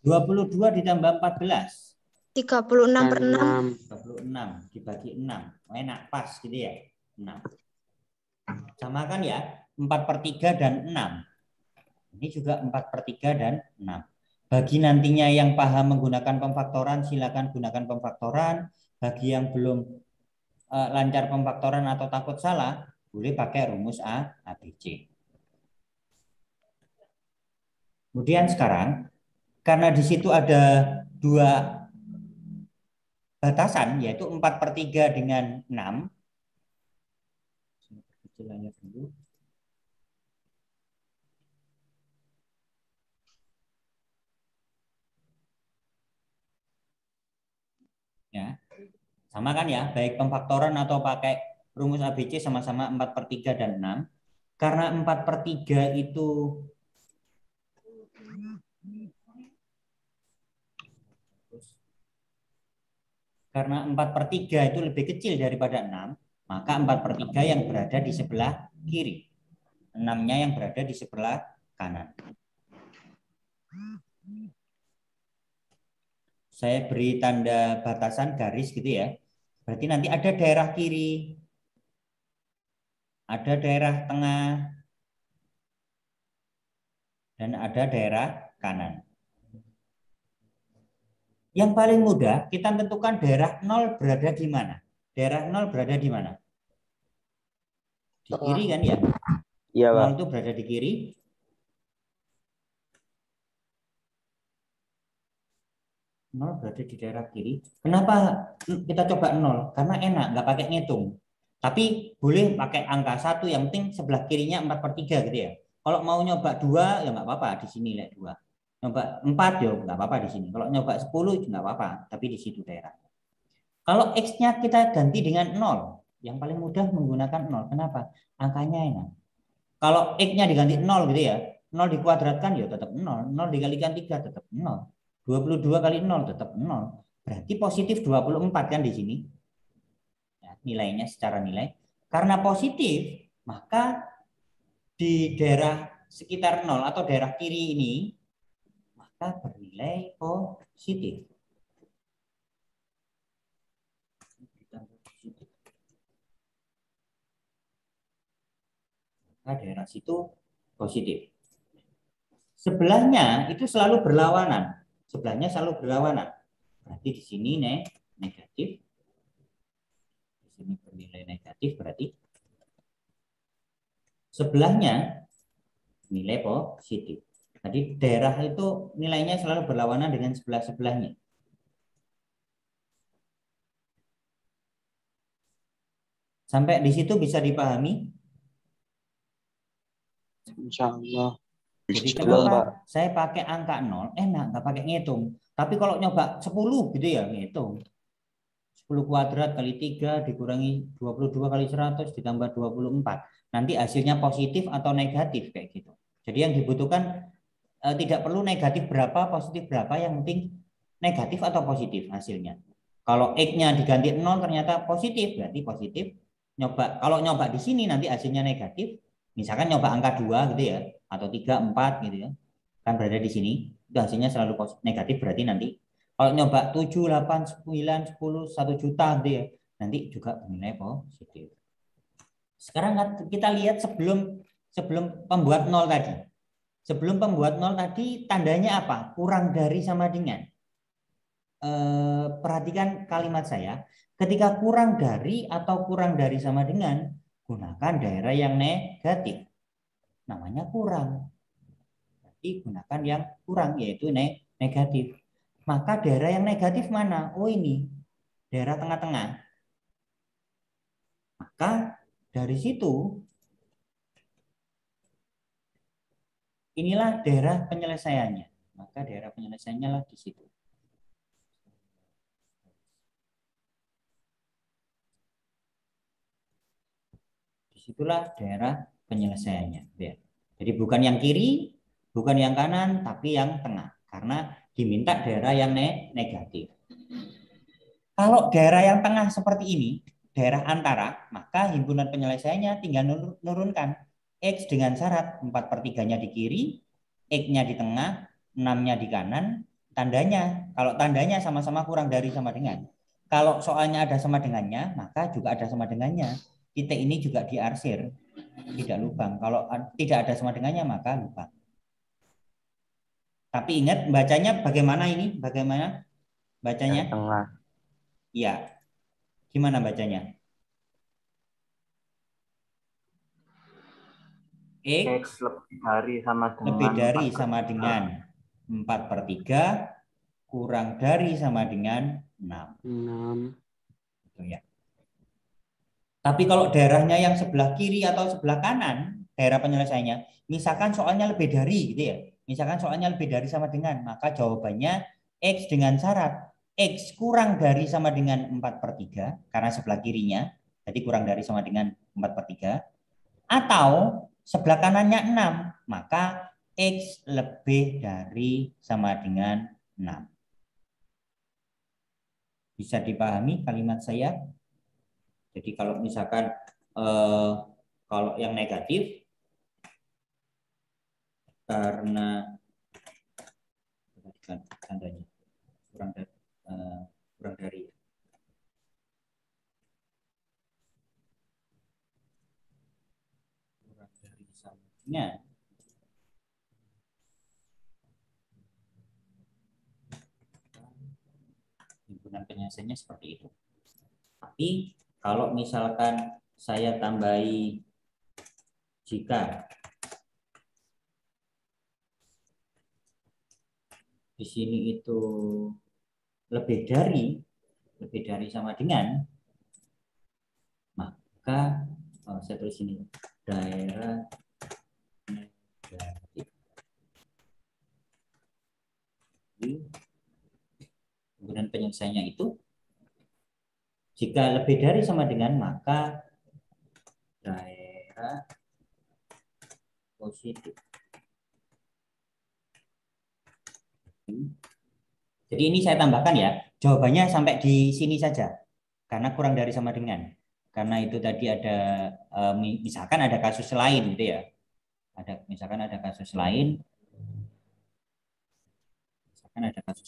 22 ditambah 14. 36/6. 26 dibagi 6. Enak, pas gitu ya. 6. Samakan ya. 4/3 dan 6. Ini juga 4/3 dan 6. Bagi nantinya yang paham menggunakan pemfaktoran, silakan gunakan pemfaktoran. Bagi yang belum lancar pemfaktoran atau takut salah, boleh pakai rumus ABC. Kemudian sekarang, karena di situ ada 2 batasan, yaitu 4/3 dengan 6. Kecilannya dulu. Ya, sama kan ya, baik pemfaktoran atau pakai rumus ABC sama-sama 4/3 dan 6. Karena 4/3 itu lebih kecil daripada 6, maka 4/3 yang berada di sebelah kiri. 6-nya yang berada di sebelah kanan. Saya beri tanda batasan garis gitu ya. Berarti nanti ada daerah kiri, ada daerah tengah, dan ada daerah kanan. Yang paling mudah kita tentukan daerah 0 berada di mana. Daerah 0 berada di mana? Di kiri kan ya? Iya, Pak. 0 itu berada di kiri. Nol berada di daerah kiri. Kenapa kita coba 0? Karena enak, nggak pakai ngitung. Tapi boleh pakai angka 1, yang penting sebelah kirinya 4/3 gitu ya. Kalau mau nyoba 2 ya nggak apa-apa, di sini lihat 2. Nyoba 4 ya nggak apa-apa di sini. Kalau nyoba 10 nggak apa-apa, tapi di situ daerah. Kalau X-nya kita ganti dengan 0, yang paling mudah menggunakan 0. Kenapa? Angkanya enak. Kalau X-nya diganti 0 gitu ya, 0 dikuadratkan ya tetap 0. 0 dikalikan 3 tetap 0. 22 kali 0 tetap 0. Berarti positif 24 kan di sini. Ya, nilainya secara nilai. Karena positif, maka di daerah sekitar 0 atau daerah kiri ini, maka bernilai positif. Maka daerah situ positif. Sebelahnya itu selalu berlawanan. Sebelahnya selalu berlawanan. Berarti di sini negatif. Di sini bernilai negatif, berarti sebelahnya nilai positif. Jadi daerah itu nilainya selalu berlawanan dengan sebelah-sebelahnya. Sampai di situ bisa dipahami? Insya Allah. Jadi kenapa saya pakai angka 0? Enak, nggak pakai ngitung. Tapi kalau nyoba 10 gitu ya, ngitung. 10 kuadrat kali 3 dikurangi 22 kali 100 ditambah 24. Nanti hasilnya positif atau negatif kayak gitu. Jadi yang dibutuhkan tidak perlu negatif berapa, positif berapa, yang penting negatif atau positif hasilnya. Kalau X-nya diganti 0 ternyata positif, berarti positif. Kalau nyoba di sini nanti hasilnya negatif. Misalkan nyoba angka 2 gitu ya, atau 3, 4 gitu ya. Kan berada di sini, itu hasilnya selalu negatif, berarti nanti kalau nyoba 7, 8, 9, 10, 1 juta gitu ya, nanti juga bernilai positif. Sekarang kita lihat sebelum pembuat 0 tadi. Sebelum pembuat 0 tadi tandanya apa? Kurang dari sama dengan. Perhatikan kalimat saya. Ketika kurang dari atau kurang dari sama dengan, gunakan daerah yang negatif. Namanya kurang. Jadi gunakan yang kurang, yaitu negatif. Maka daerah yang negatif mana? Oh ini, daerah tengah-tengah. Maka dari situ, inilah daerah penyelesaiannya. Maka daerah penyelesaiannya lah di situ. Disitulah daerah penyelesaiannya. Jadi bukan yang kiri, bukan yang kanan, tapi yang tengah. Karena diminta daerah yang negatif. Kalau daerah yang tengah seperti ini, daerah antara, maka himpunan penyelesaiannya tinggal nurunkan. X dengan syarat 4/3-nya di kiri, X-nya di tengah, 6-nya di kanan, tandanya. Kalau tandanya sama-sama kurang dari sama dengan. Kalau soalnya ada sama dengannya, maka juga ada sama dengannya. Titik ini juga diarsir, tidak lubang. Kalau tidak ada sama dengannya, maka lubang. Tapi ingat bacanya bagaimana ini? Bagaimana bacanya? Tengah. Iya. Gimana bacanya? X lebih dari sama dengan lebih dari sama dengan 4/3 kurang dari sama dengan 6. 6. Gitu ya. Tapi kalau daerahnya yang sebelah kiri atau sebelah kanan, daerah penyelesaiannya, misalkan soalnya lebih dari gitu ya. Misalkan soalnya lebih dari sama dengan, maka jawabannya X dengan syarat X kurang dari sama dengan 4/3 karena sebelah kirinya, jadi kurang dari sama dengan 4/3, atau sebelah kanannya 6, maka X lebih dari sama dengan 6. Bisa dipahami kalimat saya? Jadi kalau misalkan kalau yang negatif karena tandanya kurang dari kurang dari sama dengan, himpunan penyelesaiannya seperti itu. Tapi kalau misalkan saya tambahi jika di sini itu lebih dari sama dengan, maka saya tulis ini daerah negatif. Kemudian penyelesaiannya itu jika lebih dari sama dengan, maka daerah positif. Jadi ini saya tambahkan ya, jawabannya sampai di sini saja, karena kurang dari sama dengan. Karena itu tadi ada, misalkan ada kasus lain gitu ya. Misalkan ada kasus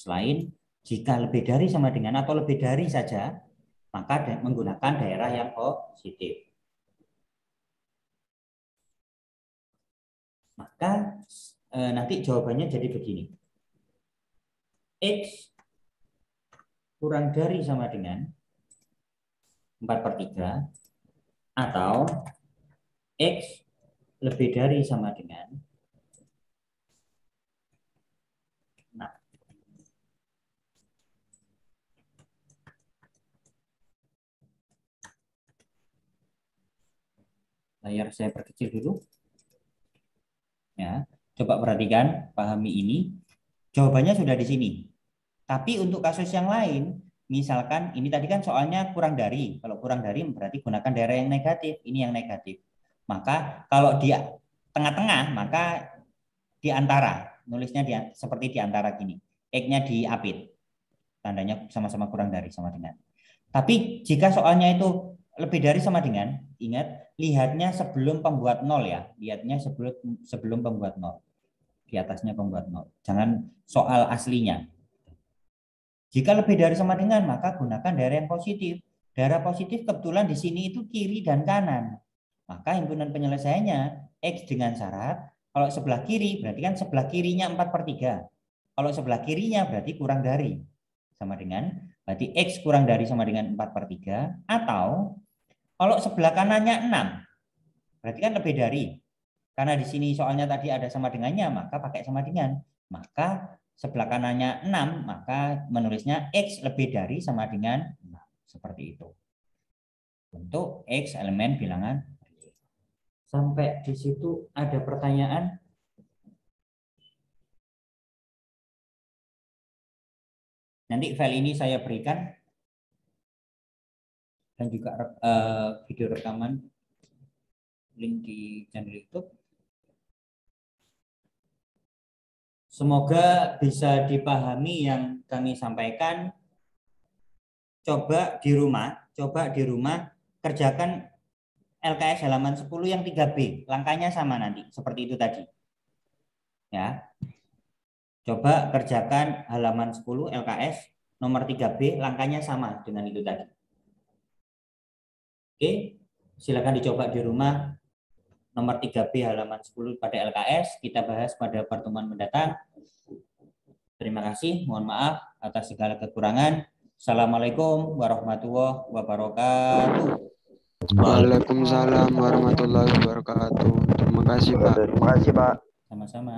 lain, jika lebih dari sama dengan atau lebih dari saja, maka menggunakan daerah yang positif. Maka nanti jawabannya jadi begini. X kurang dari sama dengan 4/3 atau X lebih dari sama dengan 6. Layar saya perkecil dulu. Ya, coba perhatikan, pahami ini. Jawabannya sudah di sini. Tapi untuk kasus yang lain, misalkan ini tadi kan soalnya kurang dari. Kalau kurang dari berarti gunakan daerah yang negatif. Ini yang negatif. Maka kalau di tengah-tengah, maka di antara. Nulisnya seperti di antara gini. X-nya diapit. Tandanya sama-sama kurang dari sama dengan. Tapi jika soalnya itu lebih dari sama dengan, ingat, lihatnya sebelum pembuat 0 ya. Lihatnya sebelum pembuat 0. Di atasnya pembuat 0. Jangan soal aslinya. Jika lebih dari sama dengan, maka gunakan daerah yang positif. Daerah positif kebetulan di sini itu kiri dan kanan. Maka himpunan penyelesaiannya X dengan syarat, kalau sebelah kiri berarti kan sebelah kirinya 4/3. Kalau sebelah kirinya berarti kurang dari sama dengan, berarti X kurang dari sama dengan 4/3, atau kalau sebelah kanannya 6, berarti kan lebih dari. Karena di sini soalnya tadi ada sama dengannya, maka pakai sama dengan. Maka sebelah kanannya 6, maka menulisnya X lebih dari sama dengan 6. Seperti itu. Untuk X elemen bilangan. Sampai di situ ada pertanyaan? Nanti file ini saya berikan. Dan juga video rekaman. Link di channel YouTube. Semoga bisa dipahami yang kami sampaikan. Coba di rumah kerjakan LKS halaman 10 yang 3B. Langkahnya sama nanti, seperti itu tadi. Ya. Coba kerjakan halaman 10 LKS nomor 3B, langkahnya sama dengan itu tadi. Oke, silakan dicoba di rumah. Nomor 3B halaman 10 pada LKS, kita bahas pada pertemuan mendatang. Terima kasih, mohon maaf atas segala kekurangan. Assalamualaikum warahmatullahi wabarakatuh. Waalaikumsalam warahmatullahi wabarakatuh. Terima kasih, Pak. Terima kasih, Pak. Sama-sama.